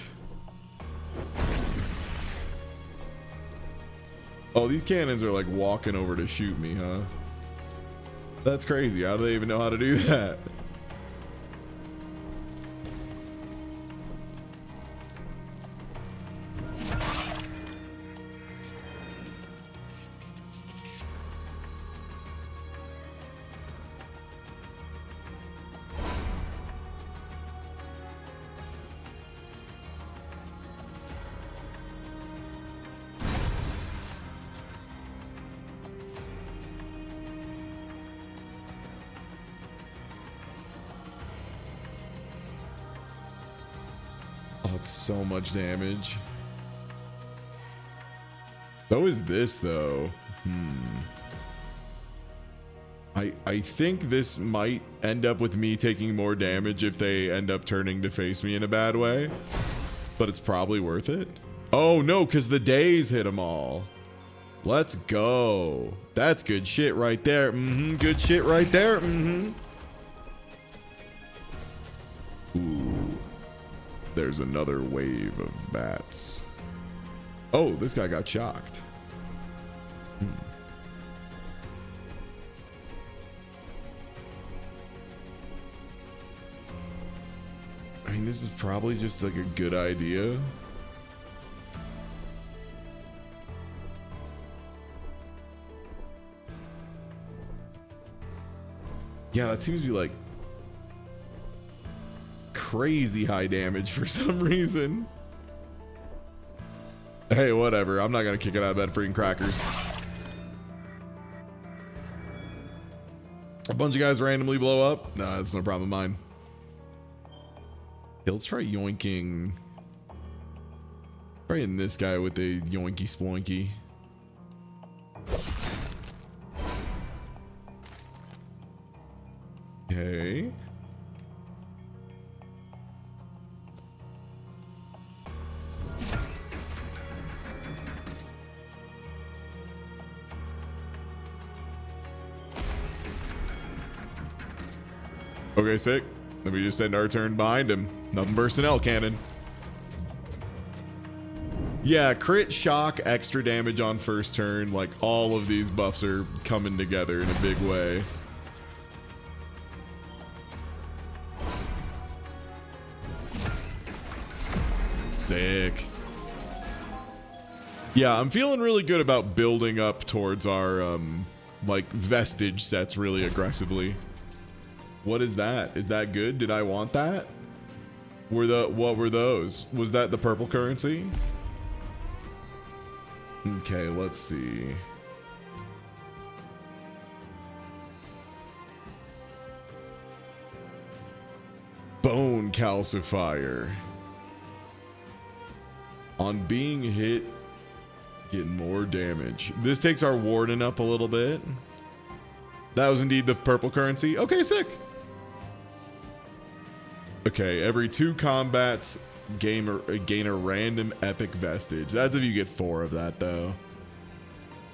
Oh, these cannons are like walking over to shoot me, huh? That's crazy. How do they even know how to do that? So much damage. So is this though. I think this might end up with me taking more damage if they end up turning to face me in a bad way, but it's probably worth it. Oh no, because the days hit them all. Let's go. That's good shit right there. Good shit right there. Ooh. There's another wave of bats. Oh, this guy got shocked. I mean, this is probably just like a good idea. Yeah, that seems to be like crazy high damage for some reason. Hey, whatever. I'm not gonna kick it out of bed for eating crackers. A bunch of guys randomly blow up. Nah, that's no problem of mine. Yeah, let's try yoinking. Trying this guy with the yoinky sploinky. Okay. Okay, sick. Then we just end our turn behind him. Nothing personnel cannon. Yeah, crit, shock, extra damage on first turn. Like, all of these buffs are coming together in a big way. Sick. Yeah, I'm feeling really good about building up towards our, like, vestige sets really aggressively. What is that? Is that good? Did I want that? What were those? Was that the purple currency? Okay, let's see. Bone calcifier. On being hit, get more damage. This takes our warden up a little bit. That was indeed the purple currency. Okay, sick. Okay, every 2 combats, gain a random epic vestige. That's if you get 4 of that, though.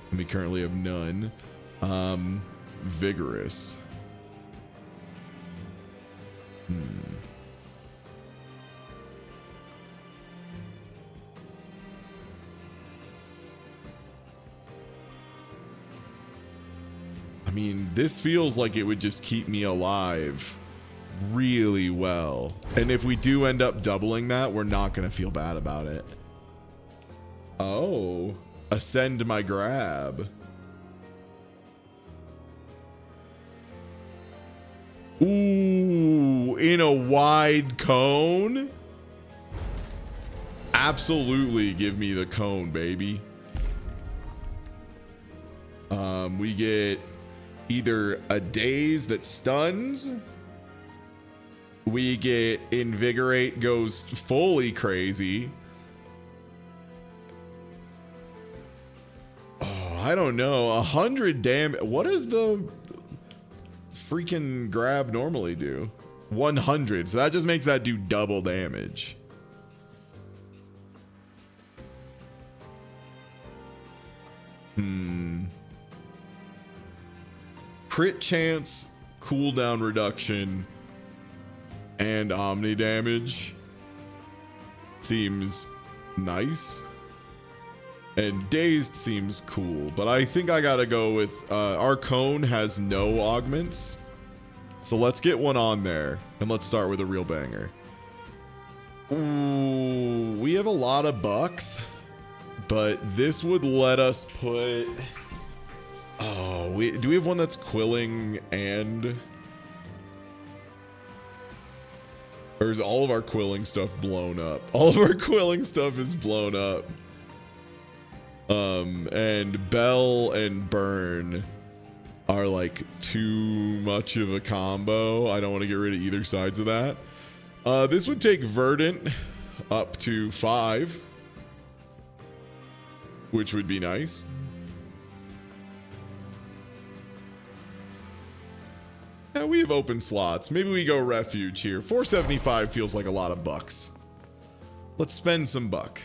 And we currently have none. Vigorous. I mean, this feels like it would just keep me alive really well. And if we do end up doubling that, we're not going to feel bad about it. Oh, ascend my grab. Ooh, in a wide cone? Absolutely give me the cone, baby. We get either a daze that stuns. We get invigorate, goes fully crazy. Oh, I don't know. 100 damage. What does the freaking grab normally do? 100. So that just makes that do double damage. Crit chance, cooldown reduction, and omni damage seems nice. And dazed seems cool, but I think I gotta go with our cone has no augments, so let's get one on there and let's start with a real banger. Ooh, we have a lot of bucks, but this would let us put do we have one that's quilling and, or is all of our quilling stuff blown up? All of our quilling stuff is blown up. And Bell and Burn are like too much of a combo. I don't want to get rid of either sides of that. This would take Verdant up to 5, which would be nice. Yeah, we have open slots. Maybe we go refuge here. 475 feels like a lot of bucks. Let's spend some buck.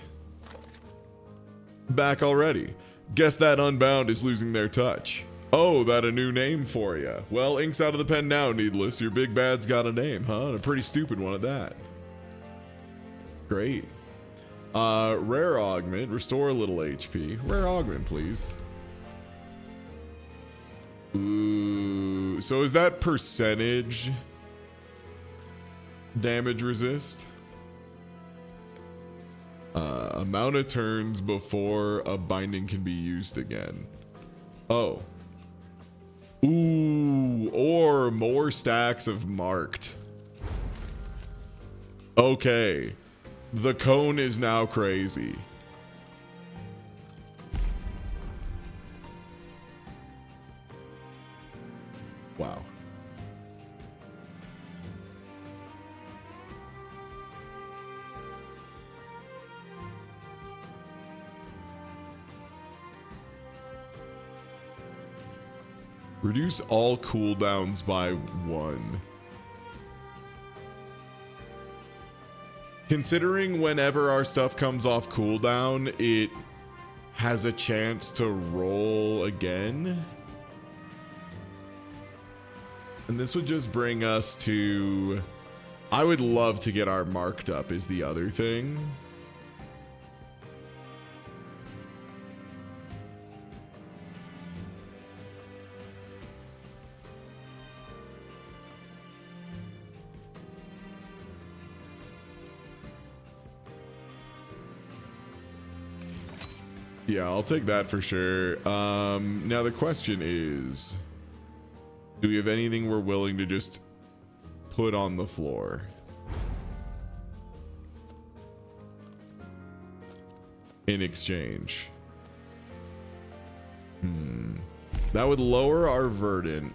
Back already. Guess that Unbound is losing their touch. Oh, that a new name for you. Well, ink's out of the pen now, Needless. Your big bad's got a name, huh? And a pretty stupid one at that. Great. Rare augment. Restore a little HP. Rare augment, please. Ooh. So is that percentage damage resist? Amount of turns before a binding can be used again. Oh. Ooh, or more stacks of marked. Okay. The cone is now crazy. Wow. Reduce all cooldowns by 1. Considering whenever our stuff comes off cooldown, it has a chance to roll again. And this would just bring us to... I would love to get our marked up is the other thing. Yeah, I'll take that for sure. Now the question is, do we have anything we're willing to just put on the floor? In exchange. That would lower our verdant,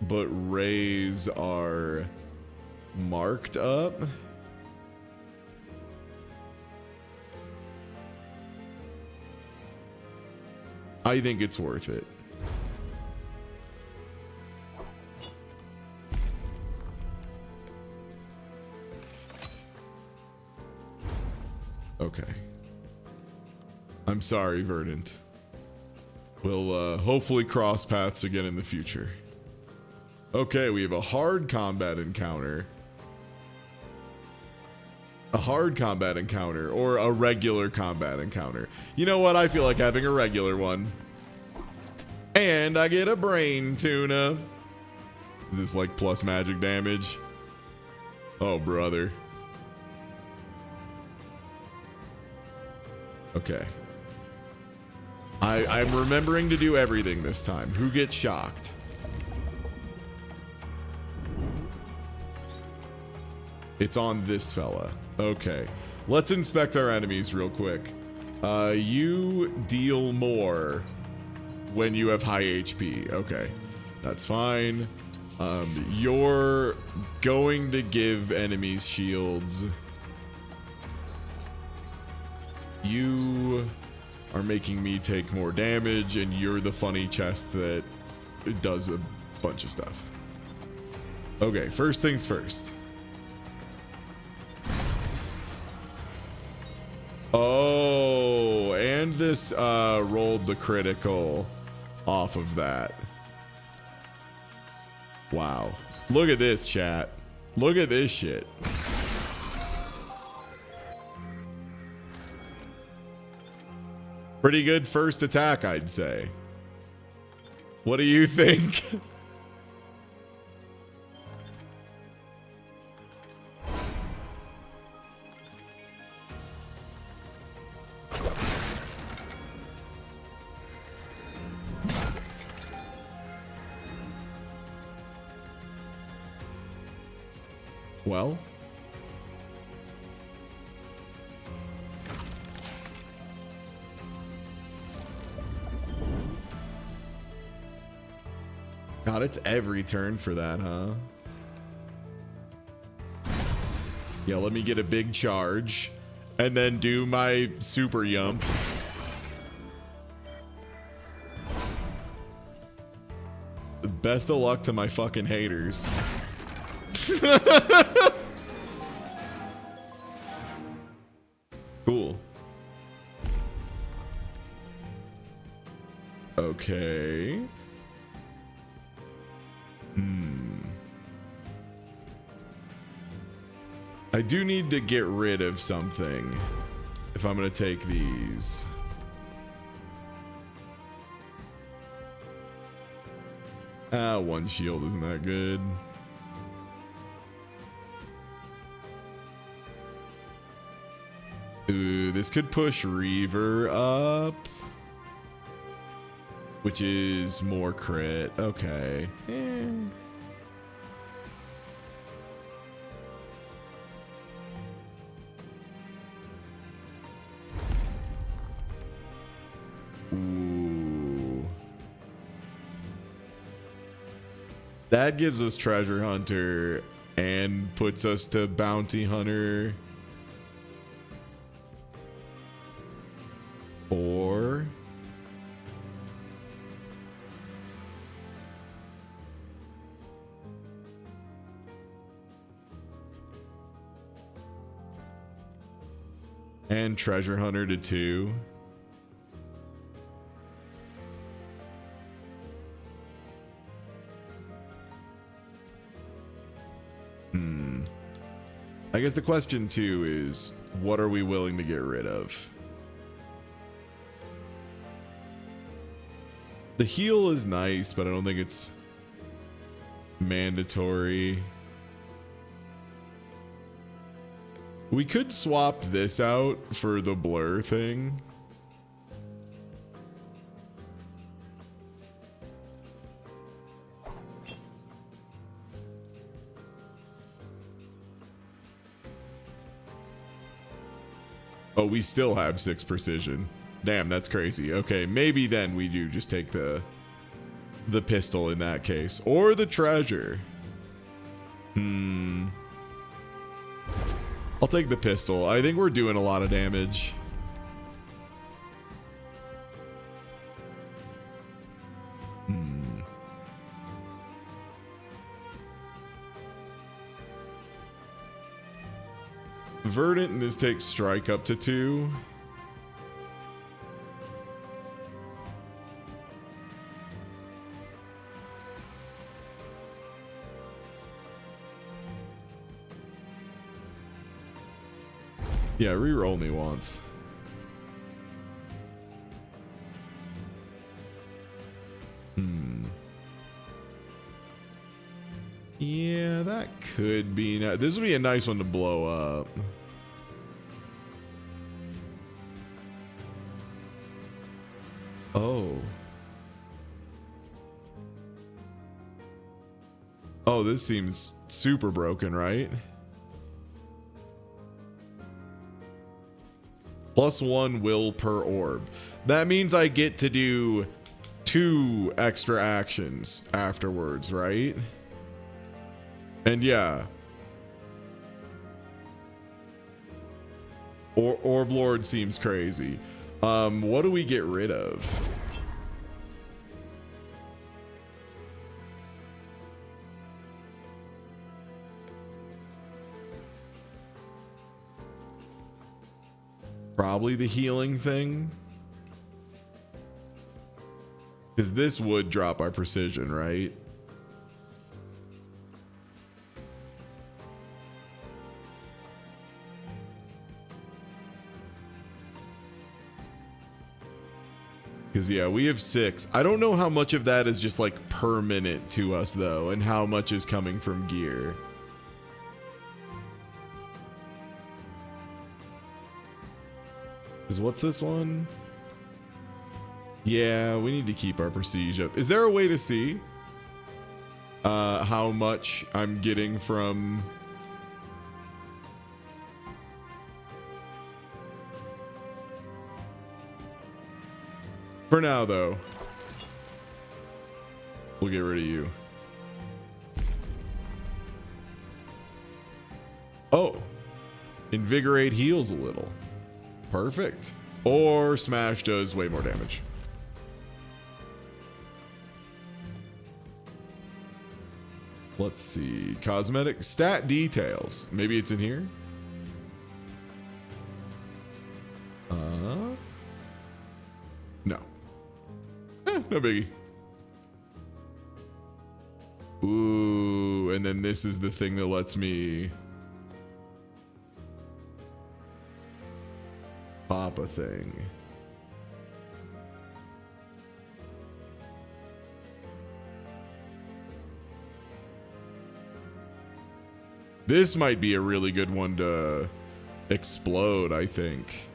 but raise our marked up. I think it's worth it. Okay. I'm sorry, Verdant. We'll hopefully cross paths again in the future. Okay, we have a hard combat encounter. A hard combat encounter or a regular combat encounter. You know what? I feel like having a regular one. And I get a brain tuna. Is this like plus magic damage? Oh, brother. Okay. I'm remembering to do everything this time. Who gets shocked? It's on this fella. Okay. Let's inspect our enemies real quick. You deal more when you have high HP. Okay. That's fine. You're going to give enemies shields. You are making me take more damage, and you're the funny chest that does a bunch of stuff. Okay, first things first. Oh, and this rolled the critical off of that. Wow. Look at this, chat. Look at this shit. Pretty good first attack, I'd say. What do you think? Well, God, it's every turn for that, huh? Yeah, let me get a big charge and then do my super yump. Best of luck to my fucking haters. Cool. Okay. I do need to get rid of something if I'm gonna take these. One shield isn't that good. Ooh, this could push Reaver up. which is more crit. Okay. Ooh. That gives us treasure hunter and puts us to bounty hunter. Or and treasure hunter to 2. I guess the question too is, what are we willing to get rid of? The heal is nice, but I don't think it's mandatory. We could swap this out for the blur thing. Oh, we still have 6 precision. Damn, that's crazy. Okay, maybe then we do just take the pistol in that case. Or the treasure. I'll take the pistol. I think we're doing a lot of damage. Verdant, and this takes strike up to 2. Yeah, reroll me once. Yeah, that could be. This would be a nice one to blow up. Oh. Oh, this seems super broken, right? +1 will per orb. That means I get to do 2 extra actions afterwards, right? And yeah. Orb Lord seems crazy. What do we get rid of? Probably the healing thing. Because this would drop our precision, right? Because, yeah, we have 6. I don't know how much of that is just, like, permanent to us, though, and how much is coming from gear. Because what's this one? Yeah, we need to keep our prestige up. Is there a way to see how much I'm getting from... For now, though, we'll get rid of you. Oh, invigorate heals a little. Perfect. Or smash does way more damage. Let's see. Cosmetic stat details. Maybe it's in here. No. No biggie. Ooh, and then this is the thing that lets me pop a thing. This might be a really good one to explode, I think.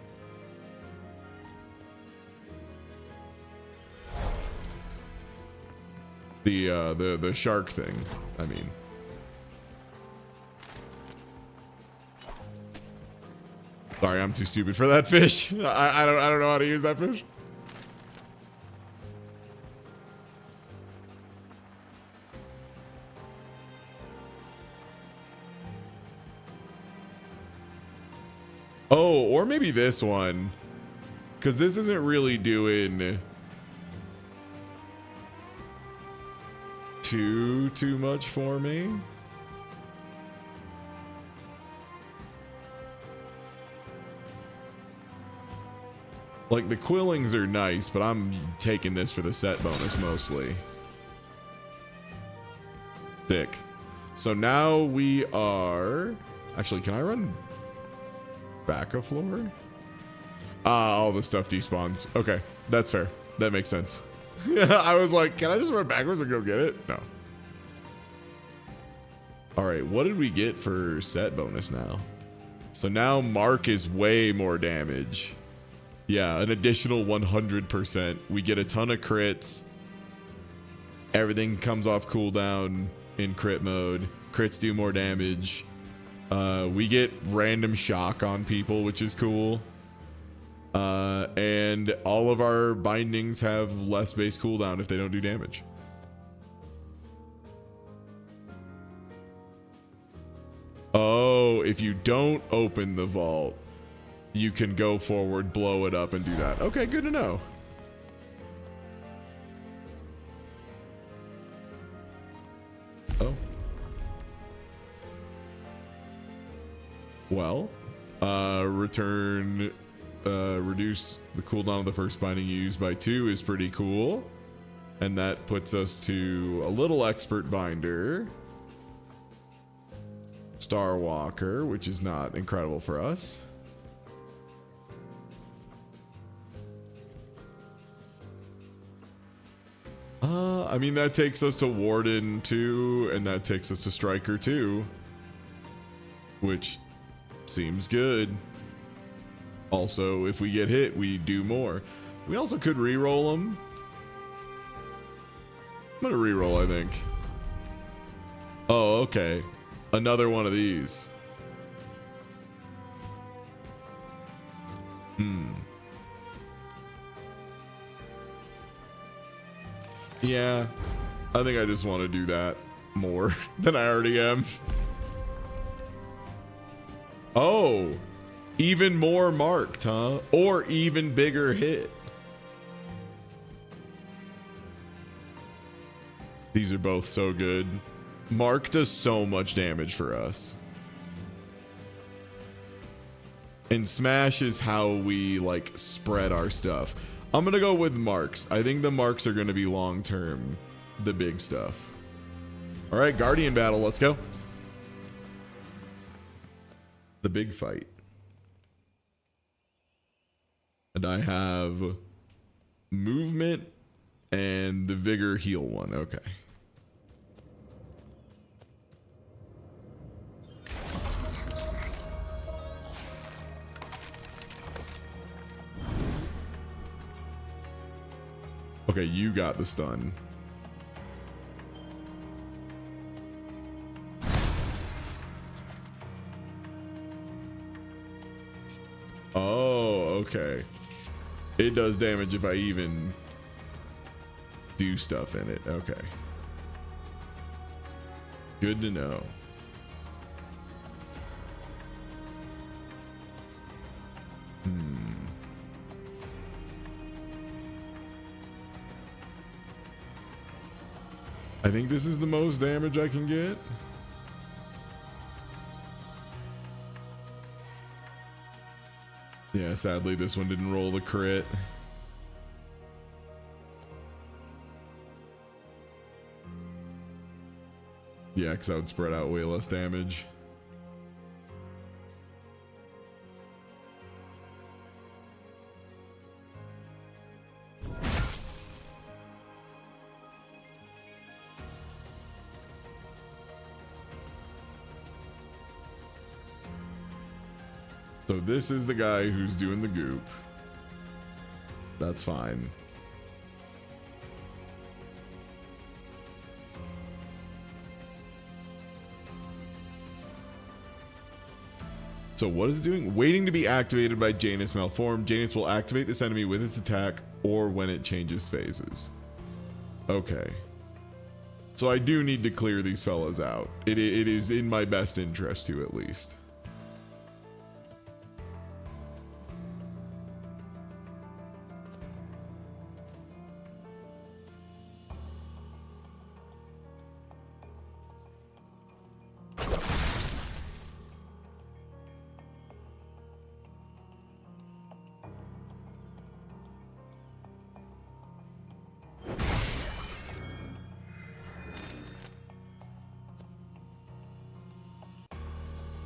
The shark thing, I mean. Sorry, I'm too stupid for that fish. I don't know how to use that fish. Oh, or maybe this one. Because this isn't really doing too much for me. Like, the quillings are nice, but I'm taking this for the set bonus mostly. Sick. So now we are... Actually, can I run back a floor? All the stuff despawns. Okay, that's fair. That makes sense. I was like, can I just run backwards and go get it? No. All right, what did we get for set bonus now? So now Mark is way more damage. Yeah, an additional 100%. We get a ton of crits. Everything comes off cooldown in crit mode. Crits do more damage. We get random shock on people, which is cool. And all of our bindings have less base cooldown if they don't do damage. Oh, if you don't open the vault, you can go forward, blow it up, and do that. Okay, good to know. Oh. Well, reduce the cooldown of the first binding you use by 2 is pretty cool. And that puts us to a little expert binder. Star Walker, which is not incredible for us. I mean, that takes us to Warden 2, and that takes us to Striker 2, which seems good. Also, if we get hit, we do more. We also could re-roll them. I'm gonna re-roll, I think. Oh, okay. Another one of these. Yeah, I think I just want to do that more than I already am. Oh, even more marked, huh? Or even bigger hit. These are both so good. Mark does so much damage for us. And Smash is how we like spread our stuff. I'm gonna go with marks. I think the marks are gonna be long term, the big stuff. All right, Guardian battle, let's go. The big fight. And I have movement and the vigor heal one. Okay. Okay, you got the stun. Oh, okay. It does damage if I even do stuff in it. Okay. Good to know. I think this is the most damage I can get. Yeah, sadly this one didn't roll the crit. Yeah, because that would spread out way less damage. So this is the guy who's doing the goop. That's fine. So what is it doing? Waiting to be activated by Janus malformed. Janus will activate this enemy with its attack or when it changes phases. Okay. So I do need to clear these fellas out. It is in my best interest to, at least.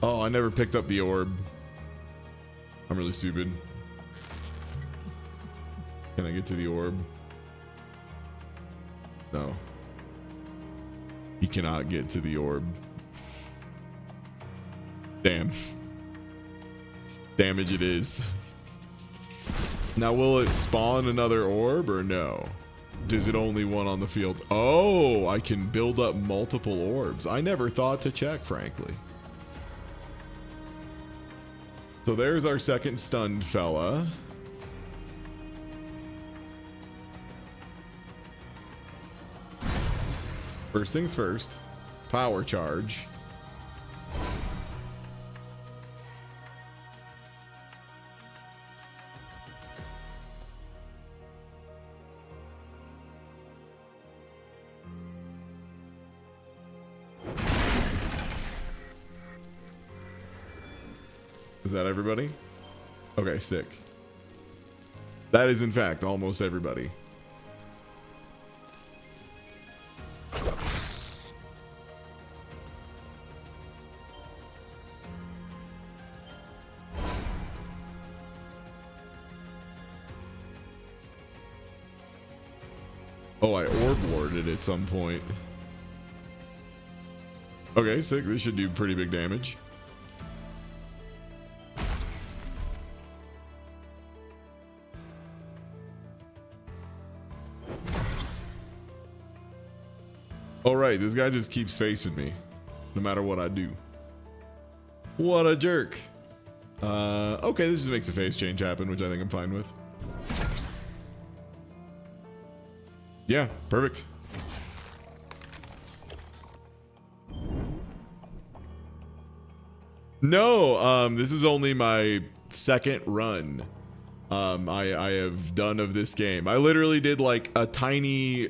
Oh, I never picked up the orb. I'm really stupid. Can I get to the orb? No. He cannot get to the orb. Damn. Damage it is. Now, will it spawn another orb or no? Is it only one on the field? Oh, I can build up multiple orbs. I never thought to check, frankly. So there's our second stunned fella. First things first, power charge. Is that everybody? Okay, sick. That is in fact almost everybody. Oh, I orb warded at some point. Okay, sick. This should do pretty big damage. All right, this guy just keeps facing me, no matter what I do. What a jerk. Okay, this just makes a phase change happen, which I think I'm fine with. Yeah, perfect. No, this is only my second run. I have done of this game. I literally did like a tiny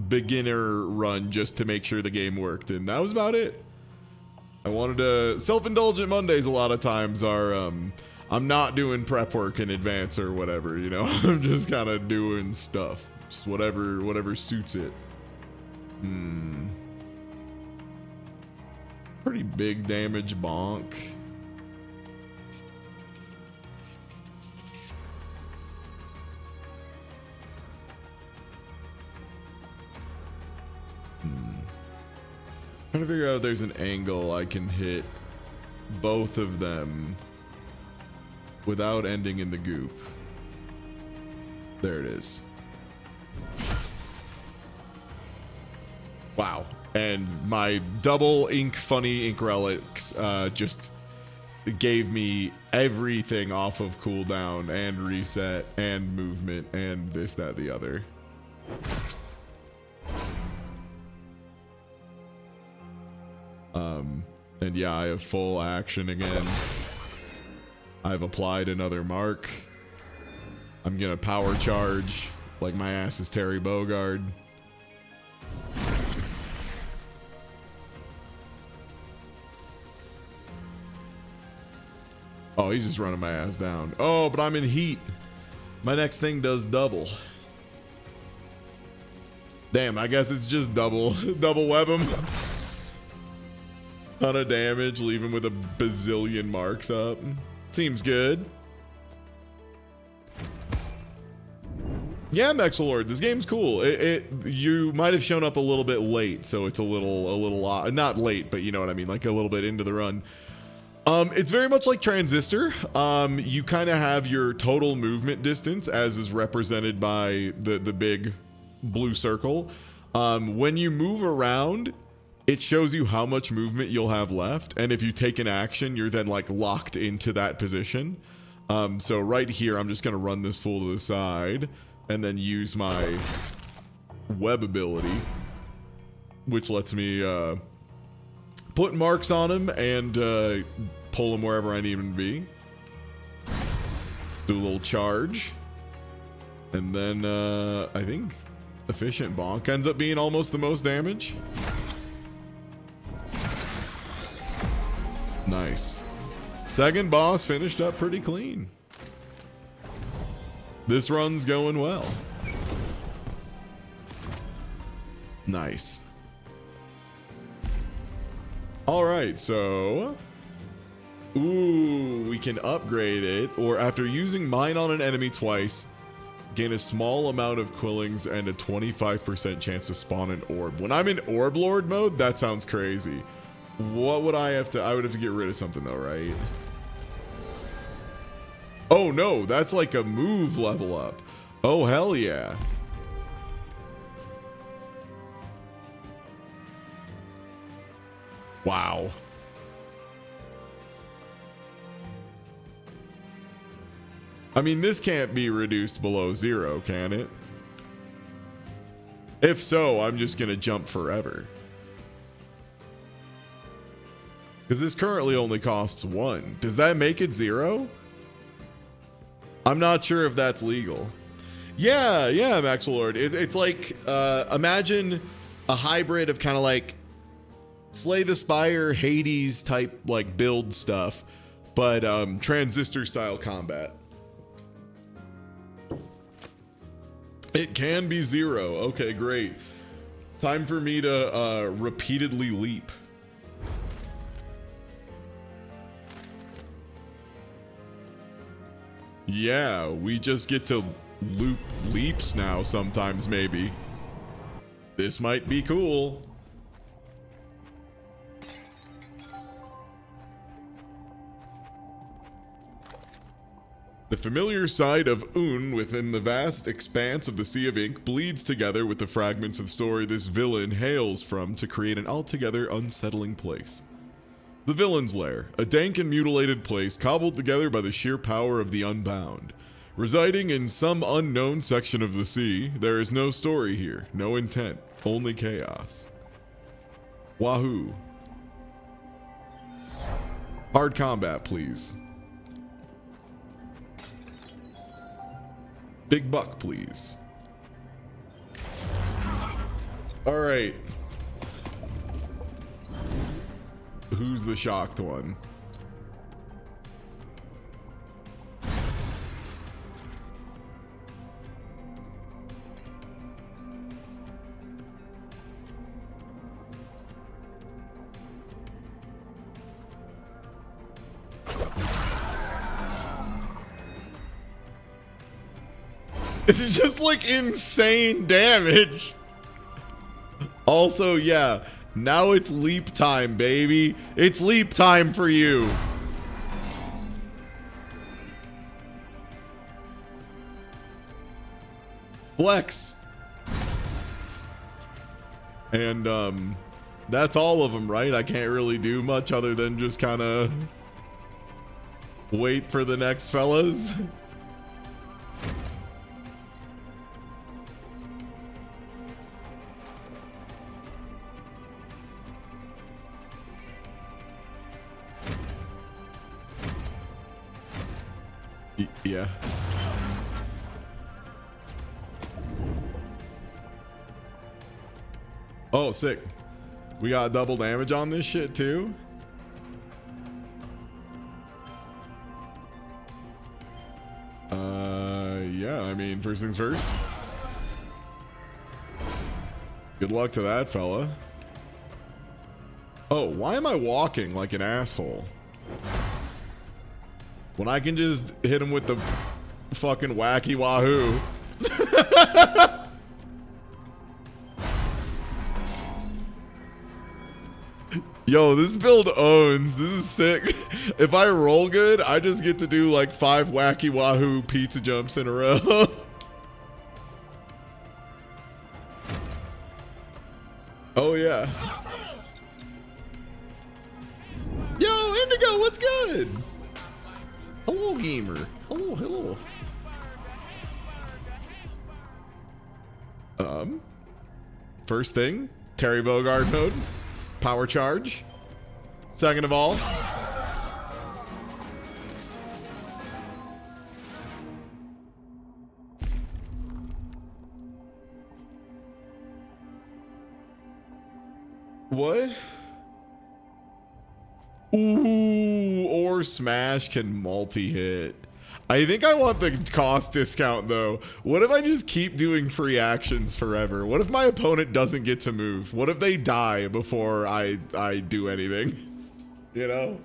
beginner run just to make sure the game worked, and that was about it. I wanted to self-indulgent Mondays a lot of times are I'm not doing prep work in advance or whatever, you know. I'm just kind of doing stuff, just whatever suits it. Pretty big damage bonk. Trying to figure out if there's an angle I can hit both of them without ending in the goof. There it is. Wow. And my double funny ink relics just gave me everything off of cooldown and reset and movement and this, that, the other. And yeah, I have full action again. I've applied another mark. I'm gonna power charge like my ass is Terry Bogard. Oh, he's just running my ass down. Oh, but I'm in heat. My next thing does double. Damn, I guess it's just double web him. Ton of damage, leave him with a bazillion marks up. Seems good. Yeah, Mexalord, this game's cool. You might have shown up a little bit late, so it's a little not late, but you know what I mean, like a little bit into the run. It's very much like Transistor. You kind of have your total movement distance as is represented by the big blue circle. When you move around, it shows you how much movement you'll have left. And if you take an action, you're then like locked into that position. So right here, I'm just going to run this fool to the side and then use my web ability, which lets me put marks on him and pull him wherever I need him to be. Do a little charge. And then I think efficient bonk ends up being almost the most damage. Nice. Second boss finished up pretty clean. This run's going well. Nice. All right, so ooh, we can upgrade it, or after using mine on an enemy twice, gain a small amount of quillings and a 25% chance to spawn an orb. When I'm in Orb Lord mode, that sounds crazy. What would I have to? I would have to get rid of something though, right? Oh no, that's like a move level up. Oh hell yeah. Wow. I mean, this can't be reduced below 0, can it? If so, I'm just gonna jump forever. Because this currently only costs 1. Does that make it 0? I'm not sure if that's legal. Yeah, Maxwell Lord. It's like, imagine a hybrid of kind of like Slay the Spire, Hades type like build stuff, but transistor style combat. It can be 0. Okay, great. Time for me to repeatedly leap. Yeah, we just get to loop leaps now sometimes, maybe. This might be cool. The familiar sight of Un within the vast expanse of the Sea of Ink bleeds together with the fragments of story this villain hails from to create an altogether unsettling place. The Villain's Lair, a dank and mutilated place cobbled together by the sheer power of the Unbound. Residing in some unknown section of the sea, there is no story here, no intent, only chaos. Wahoo. Hard combat, please. Big buck, please. All right. Who's the shocked one? It's just like insane damage. Also, yeah, now it's leap time, baby. It's leap time for you. Flex. And that's all of them, right? I can't really do much other than just kind of wait for the next fellas. Yeah. Oh, sick. We got double damage on this shit too. Yeah, I mean, first things first. Good luck to that fella. Oh, why am I walking like an asshole? When I can just hit him with the fucking wacky wahoo. Yo, this build owns. This is sick. If I roll good, I just get to do like 5 wacky wahoo pizza jumps in a row. Oh yeah. Lego, what's good? Hello, gamer. Hello, hello. First thing, Terry Bogard mode, power charge. Second of all, what? Ooh, or Smash can multi-hit. I think I want the cost discount though. What if I just keep doing free actions forever? What if my opponent doesn't get to move? What if they die before I do anything? You know?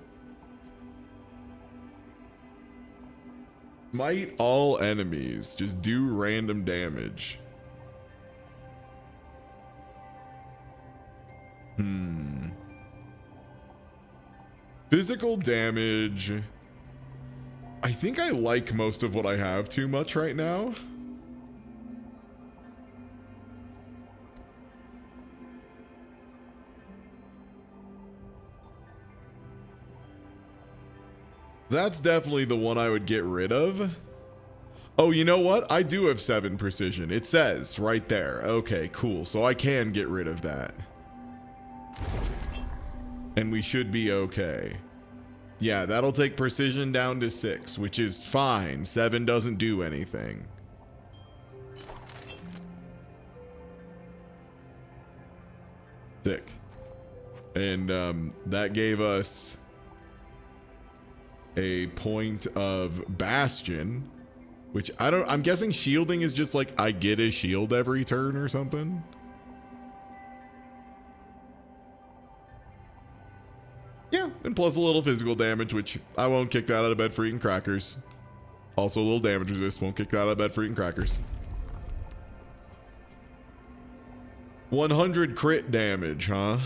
Smite all enemies. Just do random damage. Physical damage. I think I like most of what I have too much right now. That's definitely the one I would get rid of. Oh, you know what? I do have 7 precision. It says right there. Okay, cool. So I can get rid of that. And we should be okay. Yeah, that'll take precision down to 6, which is fine. 7 doesn't do anything. Sick. And that gave us a point of Bastion, which I'm guessing shielding is just like I get a shield every turn or something. Yeah, and plus a little physical damage, which I won't kick that out of bed for eating crackers. Also a little damage resist, won't kick that out of bed for eating crackers. 100 crit damage, huh?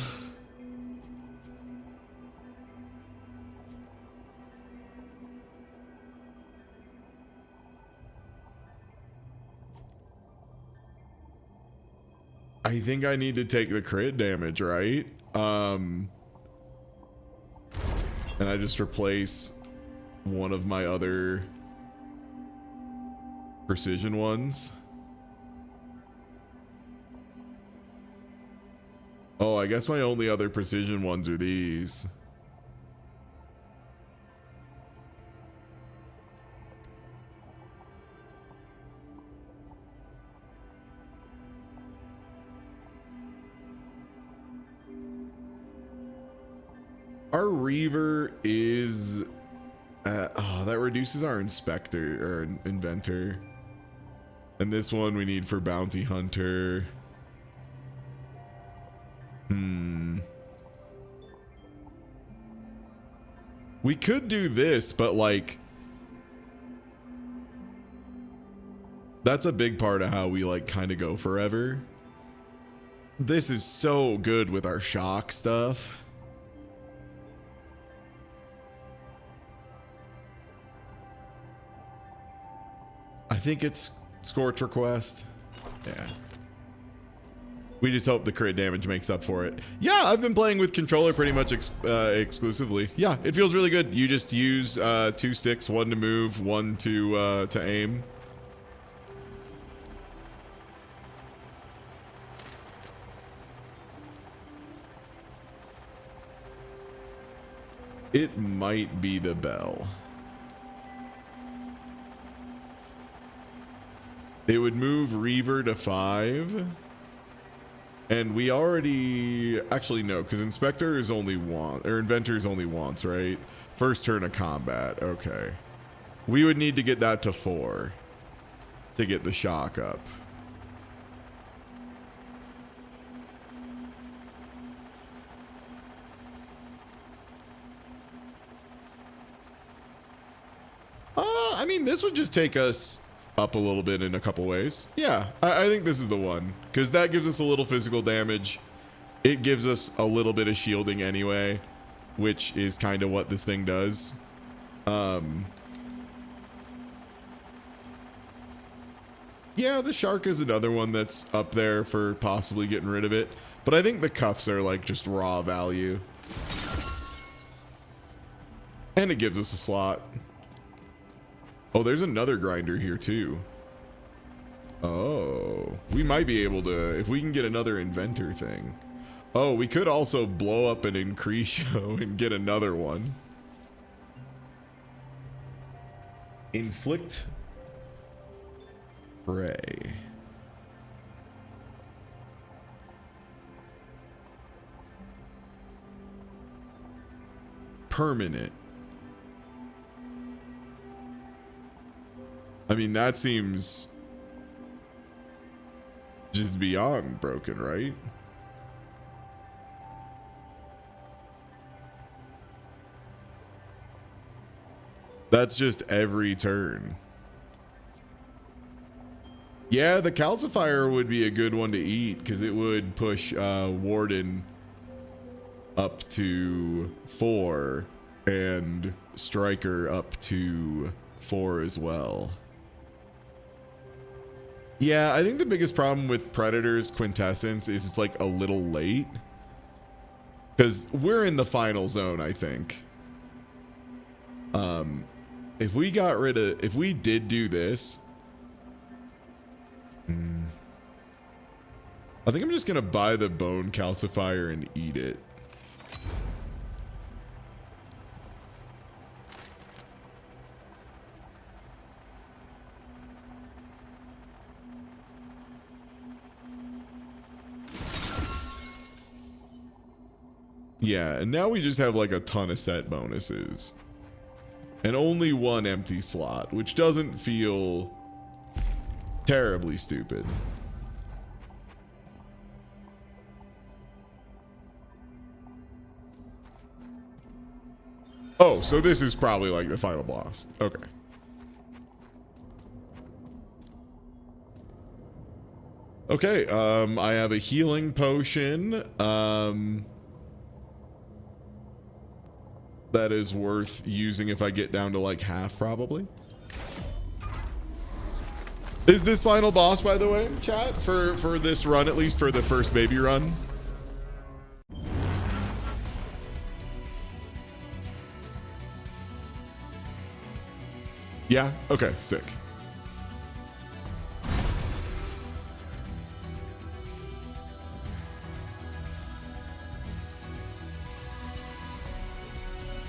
I think I need to take the crit damage, right? And I just replace one of my other precision ones. Oh, I guess my only other precision ones are these. Our Reaver is oh, that reduces our inspector or inventor. And this one we need for bounty hunter. We could do this, but like that's a big part of how we like kind of go forever. This is so good with our shock stuff. I think it's Scorch Request. Yeah. We just hope the crit damage makes up for it. Yeah, I've been playing with controller pretty much exclusively. Yeah, it feels really good. You just use 2 sticks, 1 to move, 1 to aim. It might be the bell. It would move Reaver to 5. And we already... Actually, no, because Inspector is only once. Or Inventor is only once, right? First turn of combat. Okay. We would need to get that to 4. To get the shock up. I mean, this would just take us up a little bit in a couple ways. Yeah, I think this is the one, because that gives us a little physical damage. It gives us a little bit of shielding anyway, which is kind of what this thing does. Yeah, the shark is another one that's up there for possibly getting rid of it, but I think the cuffs are like just raw value. And it gives us a slot. Oh, there's another grinder here too. Oh, we might be able to, if we can get another inventor thing. Oh, we could also blow up an Incretio and get another one. Inflict Ray. Permanent. I mean, that seems just beyond broken, right? That's just every turn. Yeah, the calcifier would be a good one to eat because it would push Warden up to 4 and Striker up to 4 as well. Yeah, I think the biggest problem with Predator's Quintessence is it's like a little late. Because we're in the final zone, I think. If we got rid of, if we did do this, I think I'm just gonna buy the bone calcifier and eat it. Yeah, and now we just have like a ton of set bonuses. And only one empty slot, which doesn't feel terribly stupid. Oh, so this is probably like the final boss. Okay. Okay, I have a healing potion. That is worth using if I get down to like half, probably. Is this final boss, by the way, chat, for this run, at least for the first baby run? Yeah? Okay, sick.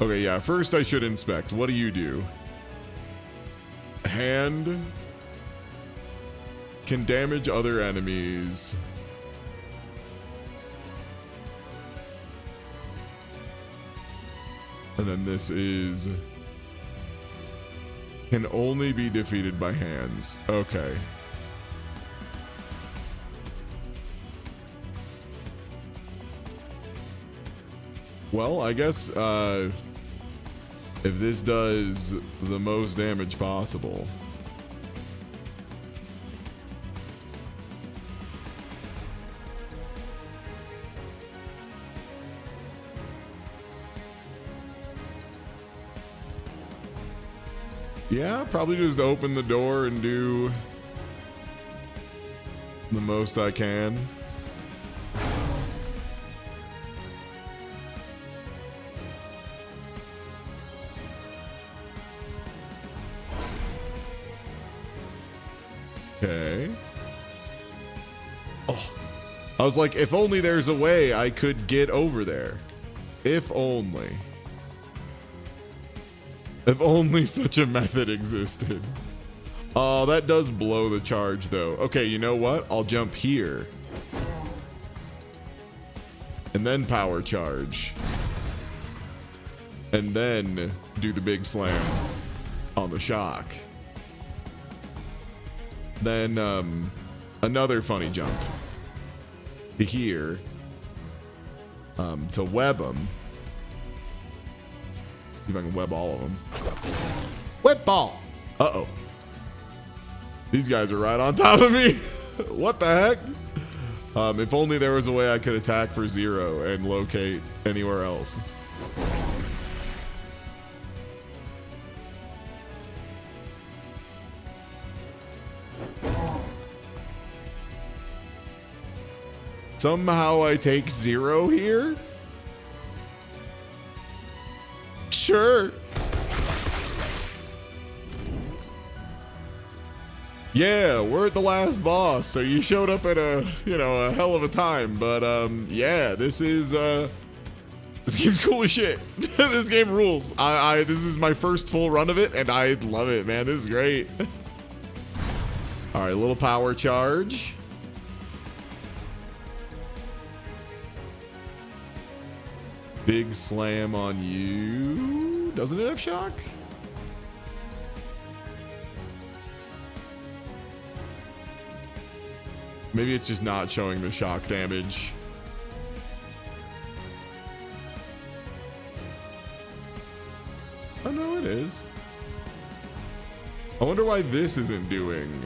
Okay, yeah, first I should inspect. What do you do? Hand can damage other enemies. And then this is can only be defeated by hands. Okay. Well, I guess if this does the most damage possible. Yeah, probably just open the door and do the most I can. Okay. Oh, I was like, if only there's a way I could get over there. If only. If only such a method existed. Oh, that does blow the charge though. Okay, you know what? I'll jump here. And then power charge. And then do the big slam on the shock. Then another funny jump to here to web them. See if I can web all of them. Web ball. Uh-oh. These guys are right on top of me. What the heck? If only there was a way I could attack for 0 and locate anywhere else. Somehow I take 0 here? Sure. Yeah, we're at the last boss, so you showed up at a, you know, a hell of a time. But yeah, this game's cool as shit. This game rules. This is my first full run of it, and I love it, man. This is great. All right, a little power charge. Big slam on you. Doesn't it have shock? Maybe it's just not showing the shock damage. Oh no, it is. I wonder why this isn't doing.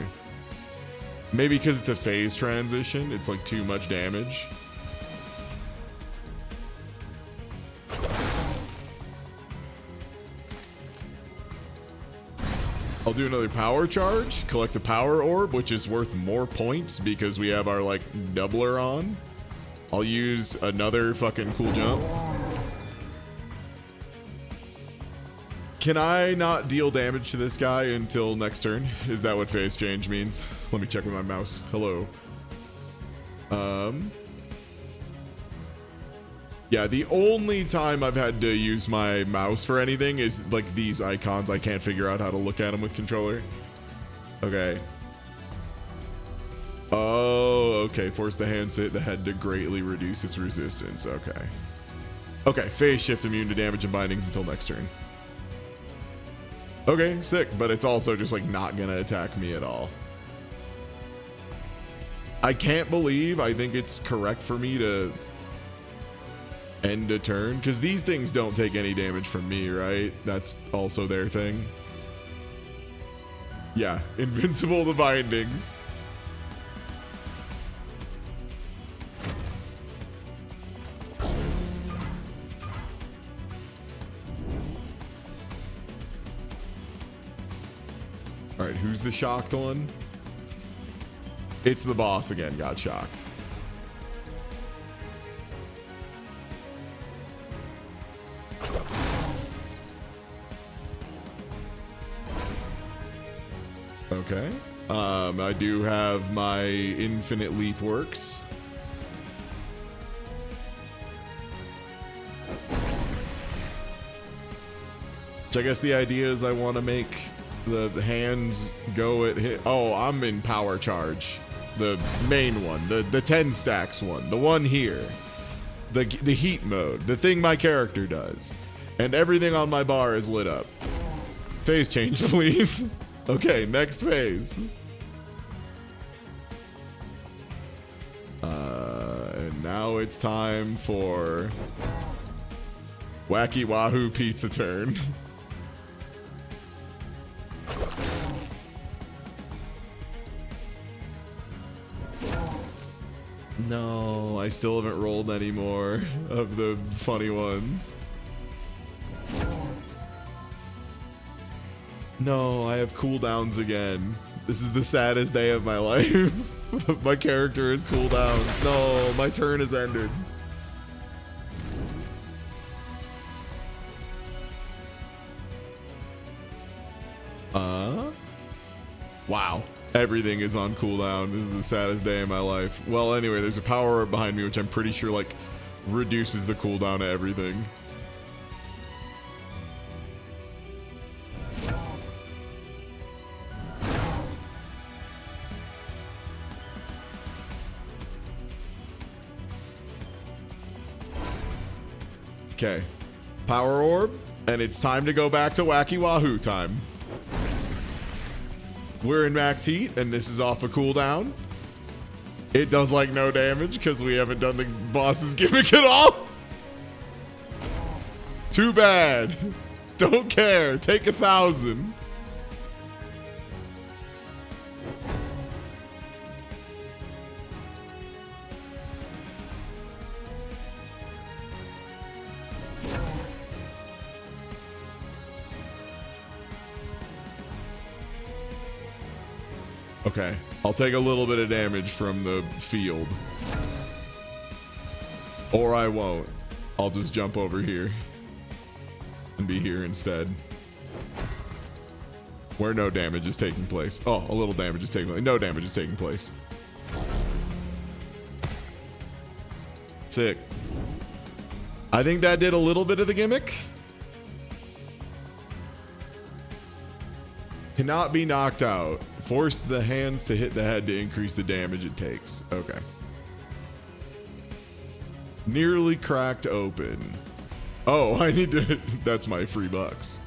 Maybe because it's a phase transition. It's like too much damage. I'll do another power charge, collect a power orb, which is worth more points because we have our like doubler on. I'll use another fucking cool jump. Can I not deal damage to this guy until next turn? Is that what phase change means? Let me check with my mouse. Hello. Yeah, the only time I've had to use my mouse for anything is like these icons. I can't figure out how to look at them with controller. Okay. Oh, okay. Force the hand to hit the head to greatly reduce its resistance. Okay. Okay, phase shift immune to damage and bindings until next turn. Okay, sick, but it's also just like not gonna attack me at all. I can't believe I think it's correct for me to end a turn, because these things don't take any damage from me, right? That's also their thing. Yeah, invincible to bindings. All right, who's the shocked one? It's the boss again, got shocked. Okay. I do have my infinite leap works. Which I guess the idea is I want to make the hands go at hit. Oh, I'm in power charge. The main one, the 10 stacks one, the one here. The heat mode, the thing my character does. And everything on my bar is lit up. Phase change, please. Okay, next phase. And now it's time for Wacky Wahoo Pizza turn. No, I still haven't rolled any more of the funny ones. No, I have cooldowns again. This is the saddest day of my life. My character has cooldowns. No, my turn has ended. Wow. Everything is on cooldown. This is the saddest day of my life. Well, anyway, there's a power orb behind me, which I'm pretty sure, like, reduces the cooldown to everything. Okay. Power orb, and it's time to go back to Wacky Wahoo time. We're in max heat, and this is off a cooldown. It does like no damage because we haven't done the boss's gimmick at all. Too bad. Don't care. Take 1,000. Okay, I'll take a little bit of damage from the field. Or I won't. I'll just jump over here. and be here instead. Where no damage is taking place. Oh, a little damage is taking place. No damage is taking place. Sick. I think that did a little bit of the gimmick. Cannot be knocked out. Force the hands to hit the head to increase the damage it takes. Okay. Nearly cracked open. Oh, I need to... That's my free bucks.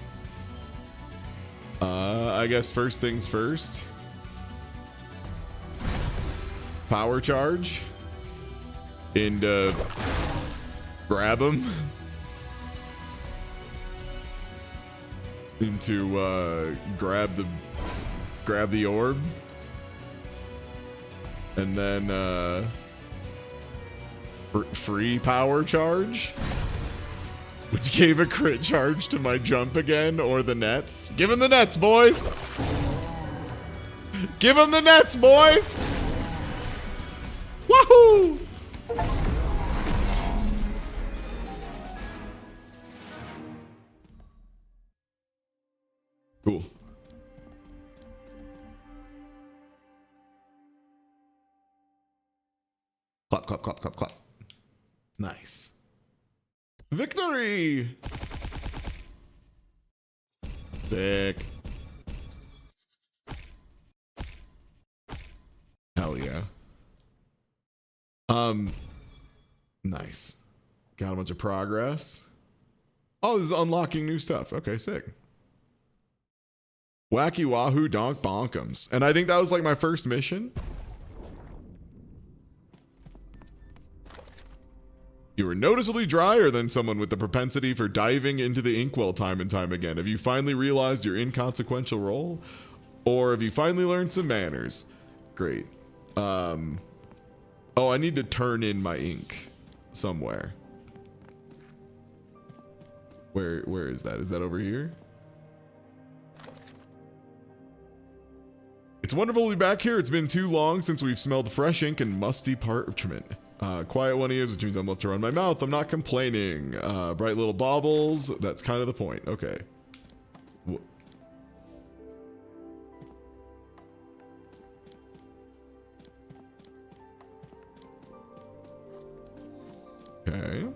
I guess first things first. Power charge. And, grab him. Into, grab the orb. And then, free power charge. Which gave a crit charge to my jump again, or the nets. Give him the nets, boys! Give him the nets, boys! Woohoo! Cool. Clap, clap, clap, clap, clap. Nice. Victory! Sick. Hell yeah. Nice. Got a bunch of progress. Oh, this is unlocking new stuff. Okay, sick. Wacky Wahoo Donk Bonkums. And I think that was like my first mission. You were noticeably drier than someone with the propensity for diving into the inkwell time and time again. Have you finally realized your inconsequential role? Or have you finally learned some manners? Great. Oh, I need to turn in my ink somewhere. Where is that? Is that over here? It's wonderful to be back here. It's been too long since we've smelled fresh ink and musty parchment. Quiet one ears, which means I'm left to run my mouth. I'm not complaining. Bright little baubles. That's kind of the point. Okay. Okay.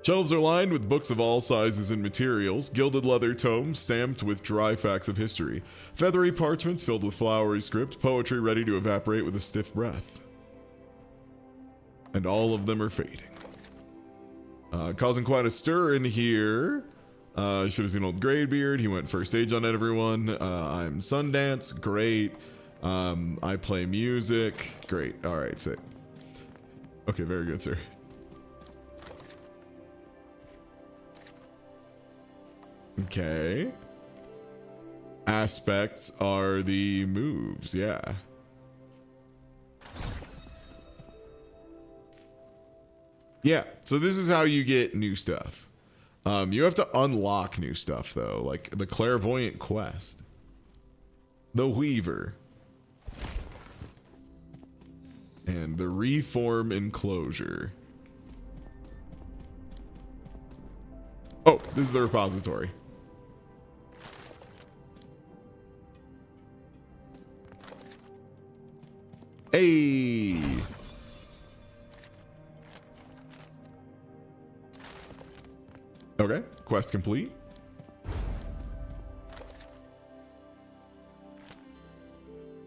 Shelves are lined with books of all sizes and materials, gilded leather tomes stamped with dry facts of history, feathery parchments filled with flowery script, poetry ready to evaporate with a stiff breath. And all of them are fading. Causing quite a stir in here. Should have seen old Greybeard. He went first stage on everyone. I'm Sundance. Great. I play music. Great. All right, sick. Okay, very good, sir. Okay. Aspects are the moves, yeah. Yeah, so this is how you get new stuff. You have to unlock new stuff, though, like the Clairvoyant Quest. The Weaver. And the Reform Enclosure. Oh, this is the repository. Hey. Okay, quest complete.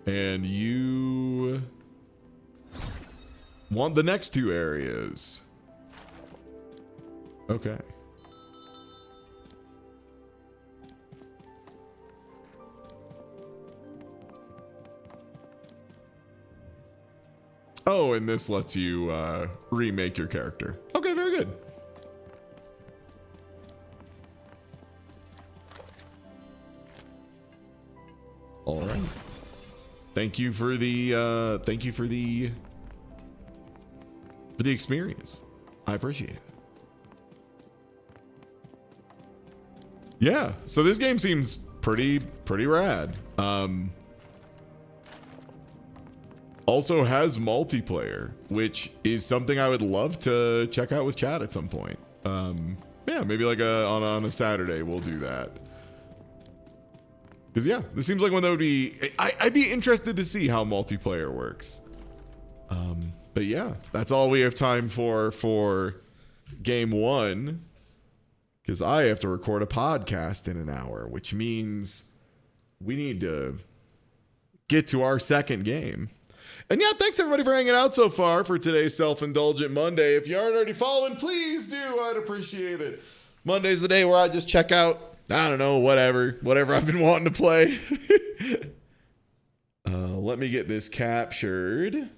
And you want the next two areas. Okay. Oh, and this lets you remake your character. Okay, very good. All right. Thank you for the experience. I appreciate it. Yeah, so this game seems pretty rad. also has multiplayer, which is something I would love to check out with chat at some point. Yeah, maybe like on a Saturday we'll do that. Because yeah, this seems like one that would be... I'd be interested to see how multiplayer works. But yeah, that's all we have time for game one. Because I have to record a podcast in an hour, which means we need to get to our second game. And yeah, thanks everybody for hanging out so far for today's Self-Indulgent Monday. If you aren't already following, please do. I'd appreciate it. Monday's the day where I just check out, I don't know, whatever I've been wanting to play. Let me get this captured.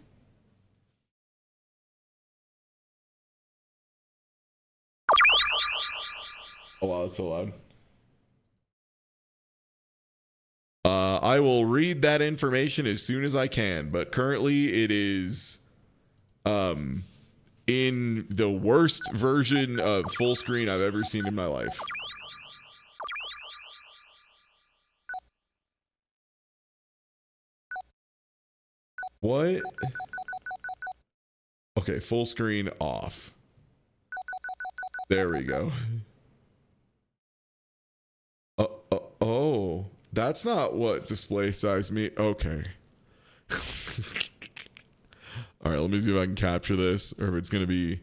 Oh wow, that's so loud. I will read that information as soon as I can, but currently it is in the worst version of full screen I've ever seen in my life. What? Okay, full screen off. There we go. Oh, that's not what display size me. Okay. All right, let me see if I can capture this or if it's going to be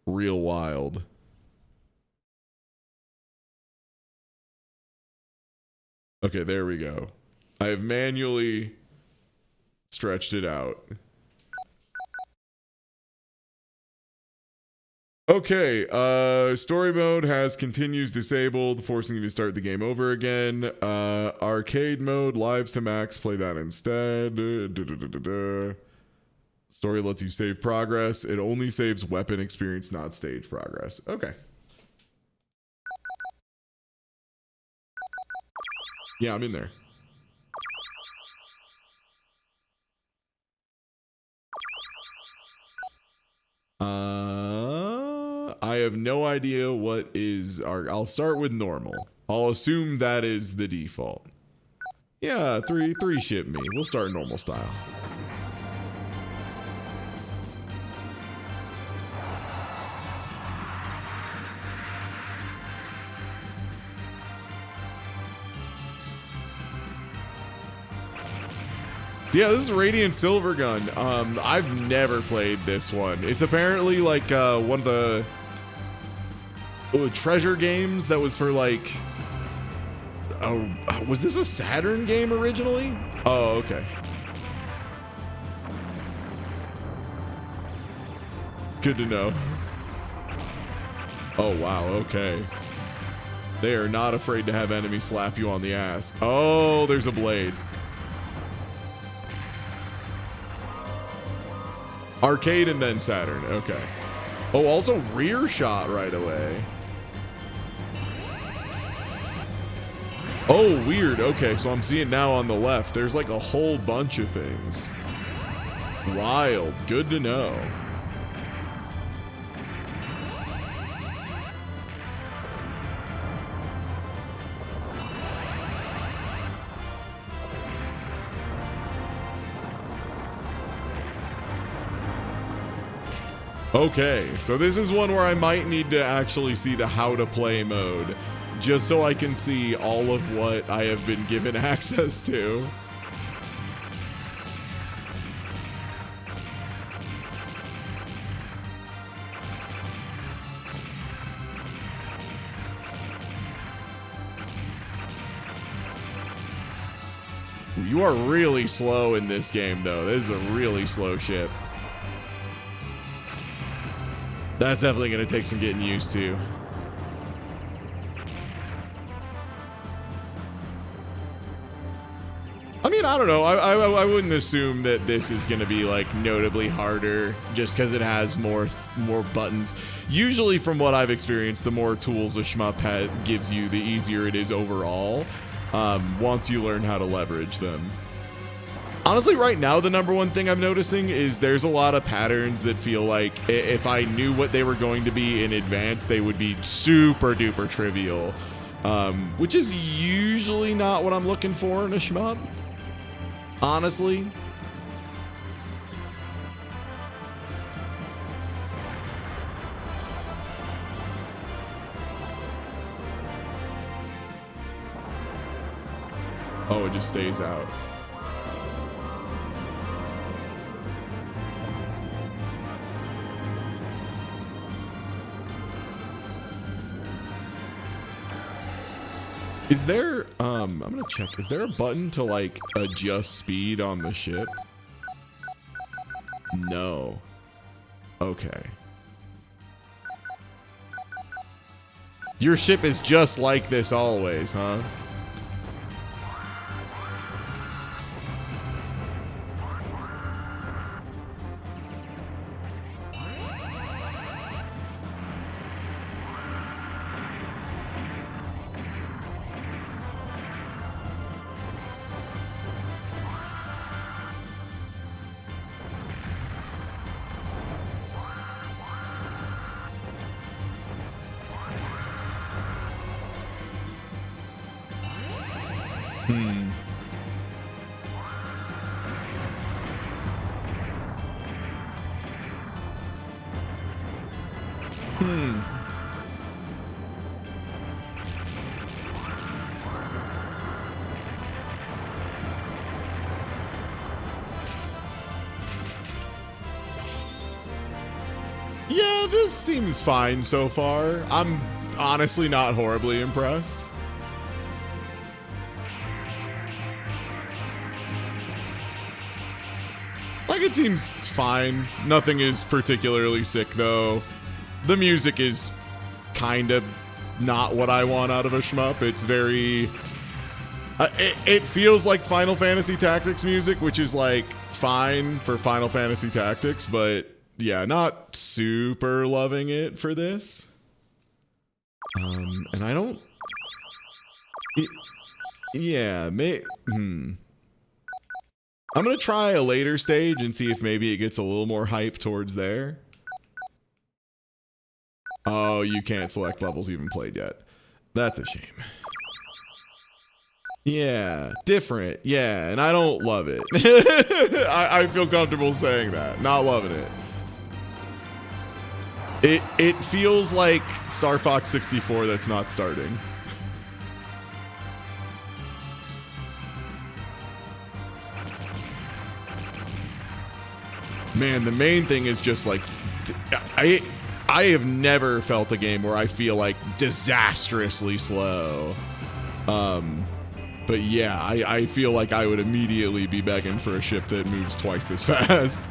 real wild. Okay, there we go. I have manually stretched it out. Okay, story mode has continues disabled, forcing you to start the game over again. Arcade mode, lives to max, play that instead. Story lets you save progress. It only saves weapon experience, not stage progress. Okay. Yeah, I'm in there. I have no idea what is our... I'll start with normal. I'll assume that is the default. Yeah, three ship me. We'll start normal style. Yeah, this is Radiant Silvergun. I've never played this one. It's apparently like one of the treasure games that was for like... Oh, was this a Saturn game originally? Oh, okay. Good to know. Oh, wow, okay. They are not afraid to have enemies slap you on the ass. Oh, there's a blade. Arcade and then Saturn, okay. Oh, also rear shot right away. Oh, weird. Okay, so I'm seeing now on the left, there's like a whole bunch of things. Wild. Good to know. Okay, so this is one where I might need to actually see the how to play mode, just so I can see all of what I have been given access to. You are really slow in this game, though. This is a really slow ship. That's definitely going to take some getting used to. I mean, I don't know. I wouldn't assume that this is going to be like notably harder just because it has more buttons. Usually, from what I've experienced, the more tools a shmup gives you, the easier it is overall. Once you learn how to leverage them. Honestly, right now, the number one thing I'm noticing is there's a lot of patterns that feel like if I knew what they were going to be in advance, they would be super duper trivial, which is usually not what I'm looking for in a shmup, honestly. Oh, it just stays out. Is there, I'm gonna check. Is there a button to like adjust speed on the ship? No. Okay. Your ship is just like this always, huh? Yeah, this seems fine so far. I'm honestly not horribly impressed. Like, it seems fine. Nothing is particularly sick, though. The music is kind of not what I want out of a shmup. It's very... it feels like Final Fantasy Tactics music, which is, like, fine for Final Fantasy Tactics, but... yeah, not super loving it for this. And I don't... yeah, I'm gonna try a later stage and see if maybe it gets a little more hype towards there. Oh, you can't select levels even played yet. That's a shame. Yeah, different. Yeah, and I don't love it. I feel comfortable saying that. Not loving it. It feels like Star Fox 64 that's not starting. Man, the main thing is just like, I have never felt a game where I feel like disastrously slow. But yeah, I feel like I would immediately be begging for a ship that moves twice as fast.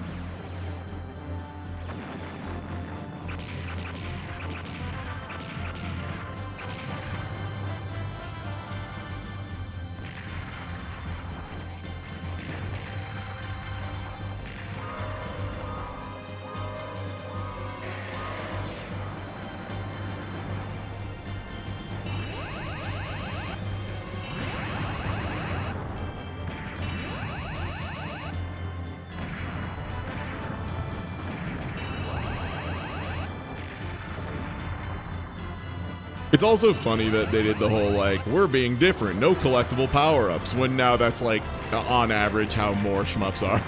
It's also funny that they did the whole, like, we're being different, no collectible power-ups, when now that's, like, on average how more shmups are.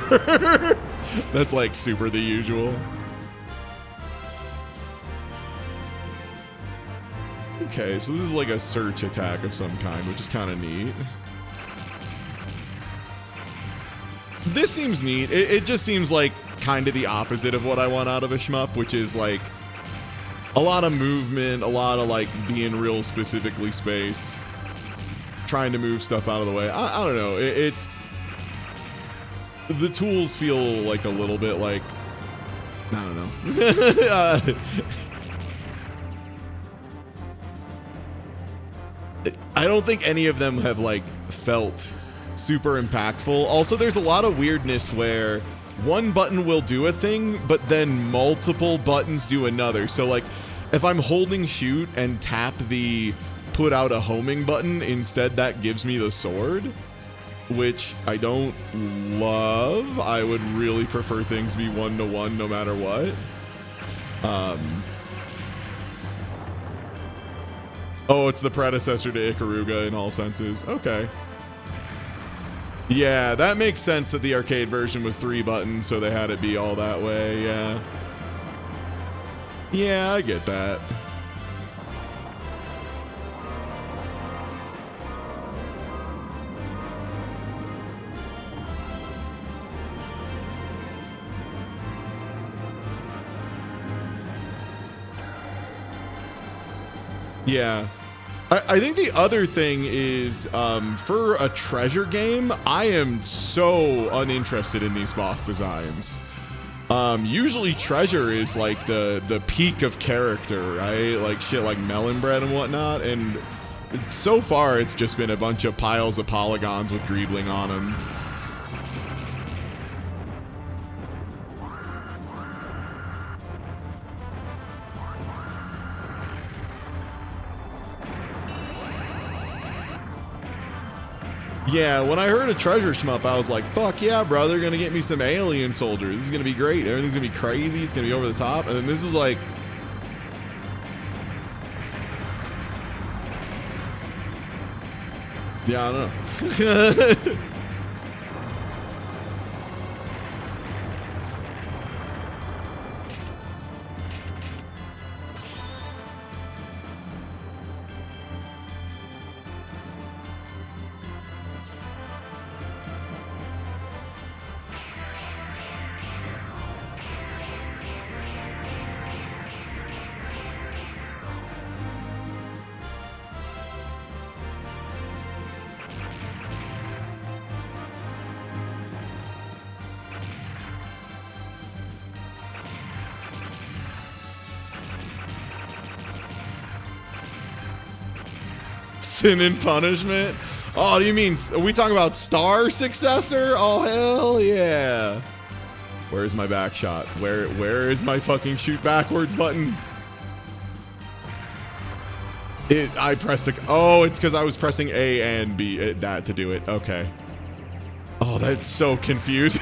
That's, like, super the usual. Okay, so this is like a search attack of some kind, which is kind of neat. This seems neat. It just seems like kind of the opposite of what I want out of a shmup, which is, like, a lot of movement, a lot of, like, being real specifically spaced. Trying to move stuff out of the way. I don't know. It's... the tools feel like a little bit like... I don't know. I don't think any of them have, like, felt super impactful. Also, there's a lot of weirdness where one button will do a thing, but then multiple buttons do another. So, like, if I'm holding shoot and tap the put out a homing button, instead that gives me the sword, which I don't love. I would really prefer things be one-to-one no matter what. Oh, it's the predecessor to Ikaruga in all senses. Okay. Yeah, that makes sense that the arcade version was 3 buttons, so they had it be all that way, yeah. Yeah, I get that. Yeah. I think the other thing is, for a treasure game, I am so uninterested in these boss designs. Usually treasure is like the peak of character, right? Like shit like melon bread and whatnot, and so far it's just been a bunch of piles of polygons with greebling on them. Yeah, when I heard a treasure shmup, I was like, fuck yeah, bro, they're gonna get me some alien soldiers. This is gonna be great. Everything's gonna be crazy. It's gonna be over the top. And then this is like... Yeah, I don't know. Sin and punishment? Oh, do you mean, are we talking about Star Successor? Oh, hell yeah. Where's my back shot? Where is my fucking shoot backwards button? I pressed a, oh, it's because I was pressing A and B, that to do it. Okay. Oh, that's so confusing.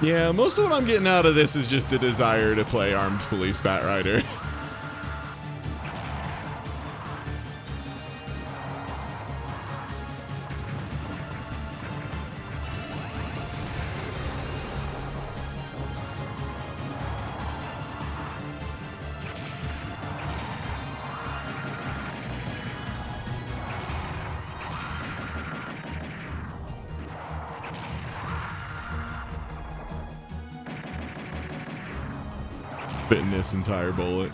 Yeah, most of what I'm getting out of this is just a desire to play Armed Police Batrider. Bitten this entire bullet.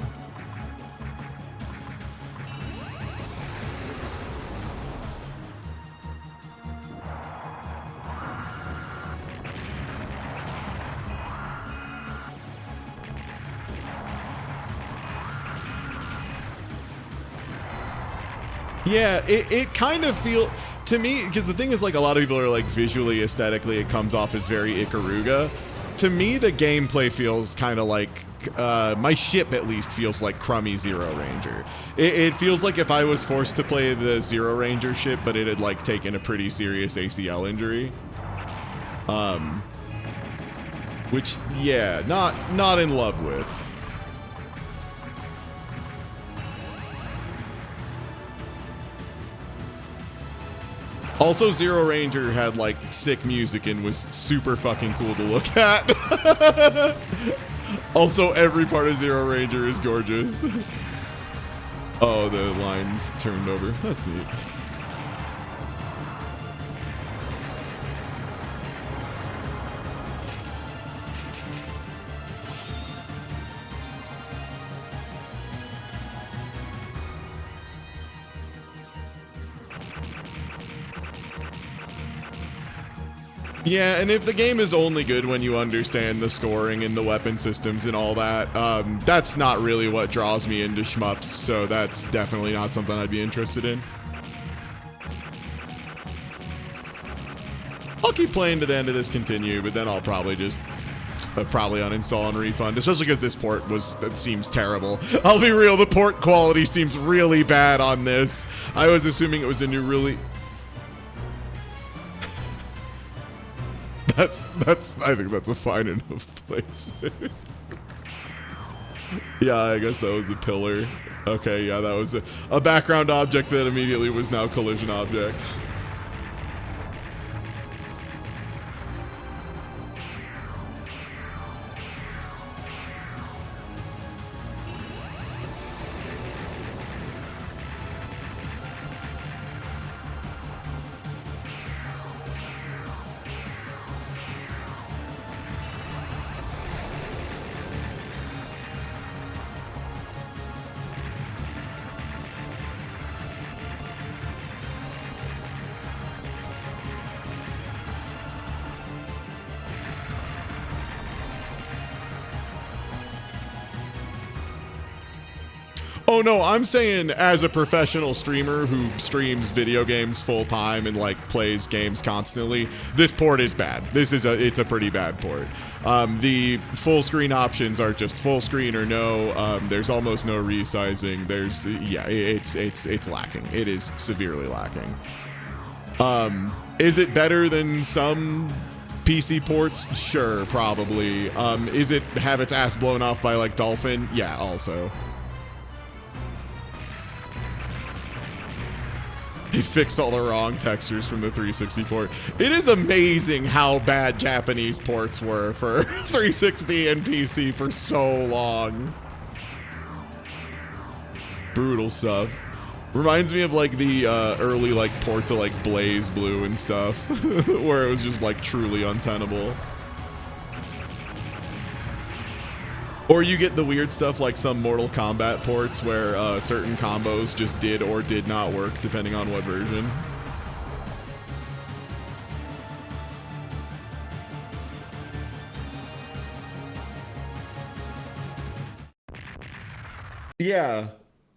Yeah, it kind of feel to me, because the thing is, like, a lot of people are like, visually, aesthetically, it comes off as very Ikaruga. To me, the gameplay feels kind of like, my ship at least feels like crummy Zero Ranger. It feels like if I was forced to play the Zero Ranger ship, but it had like taken a pretty serious ACL injury. Which, yeah, not in love with. Also, Zero Ranger had like sick music and was super fucking cool to look at. Also, every part of Zero Ranger is gorgeous. Oh, the line turned over. That's neat. Yeah, and if the game is only good when you understand the scoring and the weapon systems and all that, that's not really what draws me into shmups, so that's definitely not something I'd be interested in. I'll keep playing to the end of this continue, but then I'll probably just probably uninstall and refund, especially because this port that seems terrible. I'll be real, the port quality seems really bad on this. I was assuming it was a new release. I think that's a fine enough place. Yeah, I guess that was a pillar. Okay, yeah, that was a background object that immediately was now collision object. Oh no, I'm saying as a professional streamer who streams video games full time and like plays games constantly, this port is bad. It's a pretty bad port. The full screen options are just full screen or no. There's almost no resizing. It's lacking. It is severely lacking. Is it better than some PC ports? Sure, probably. Is it have its ass blown off by like Dolphin? Yeah, also. He fixed all the wrong textures from the 360 port. It is amazing how bad Japanese ports were for 360 and PC for so long. Brutal stuff. Reminds me of like the early like ports of like Blaze Blue and stuff, where it was just like truly untenable. Or you get the weird stuff like some Mortal Kombat ports where certain combos just did or did not work depending on what version. Yeah.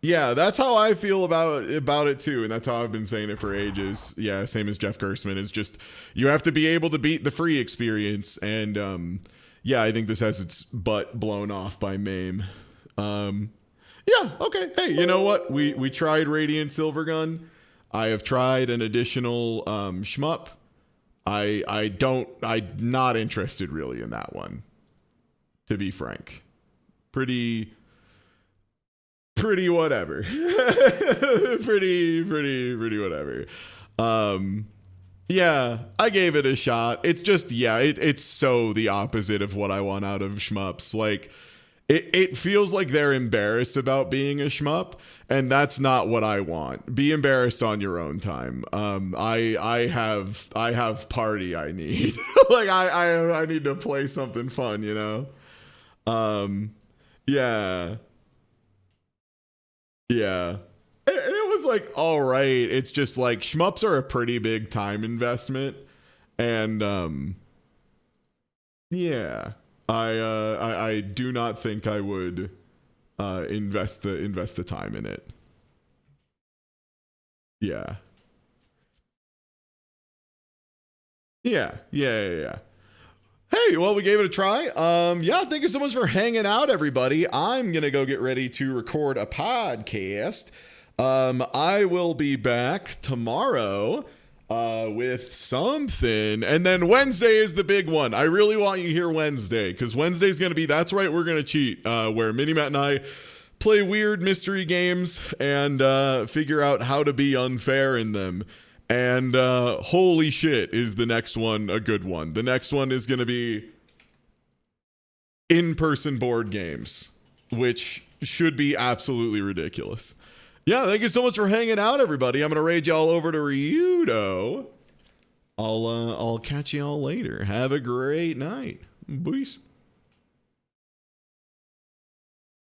Yeah, that's how I feel about it too, and that's how I've been saying it for ages. Yeah, same as Jeff Gerstmann. It's just you have to be able to beat the free experience, and yeah, I think this has its butt blown off by MAME. Yeah, okay. Hey, you know what? We tried Radiant Silvergun. I have tried an additional shmup. I'm not interested really in that one, to be frank. Pretty whatever. pretty whatever. Yeah, I gave it a shot. It's just, yeah, it's so the opposite of what I want out of shmups. Like, it feels like they're embarrassed about being a shmup, and that's not what I want. Be embarrassed on your own time. I have party I need. Like, I need to play something fun, you know? Yeah. Yeah. And it was like, all right. It's just like shmups are a pretty big time investment. And yeah. I do not think I would invest the time in it. Yeah. Yeah. Hey, well, we gave it a try. Yeah, thank you so much for hanging out, everybody. I'm gonna go get ready to record a podcast. I will be back tomorrow with something, and then Wednesday is the big one. I really want you here Wednesday, because Wednesday's gonna be, that's right, we're gonna cheat, where Mini-Matt and I play weird mystery games and figure out how to be unfair in them. And holy shit, is the next one a good one. The next one is going to be in-person board games, which should be absolutely ridiculous. Yeah, thank you so much for hanging out, everybody. I'm going to raid y'all over to Ryudo. I'll catch y'all later. Have a great night. Peace.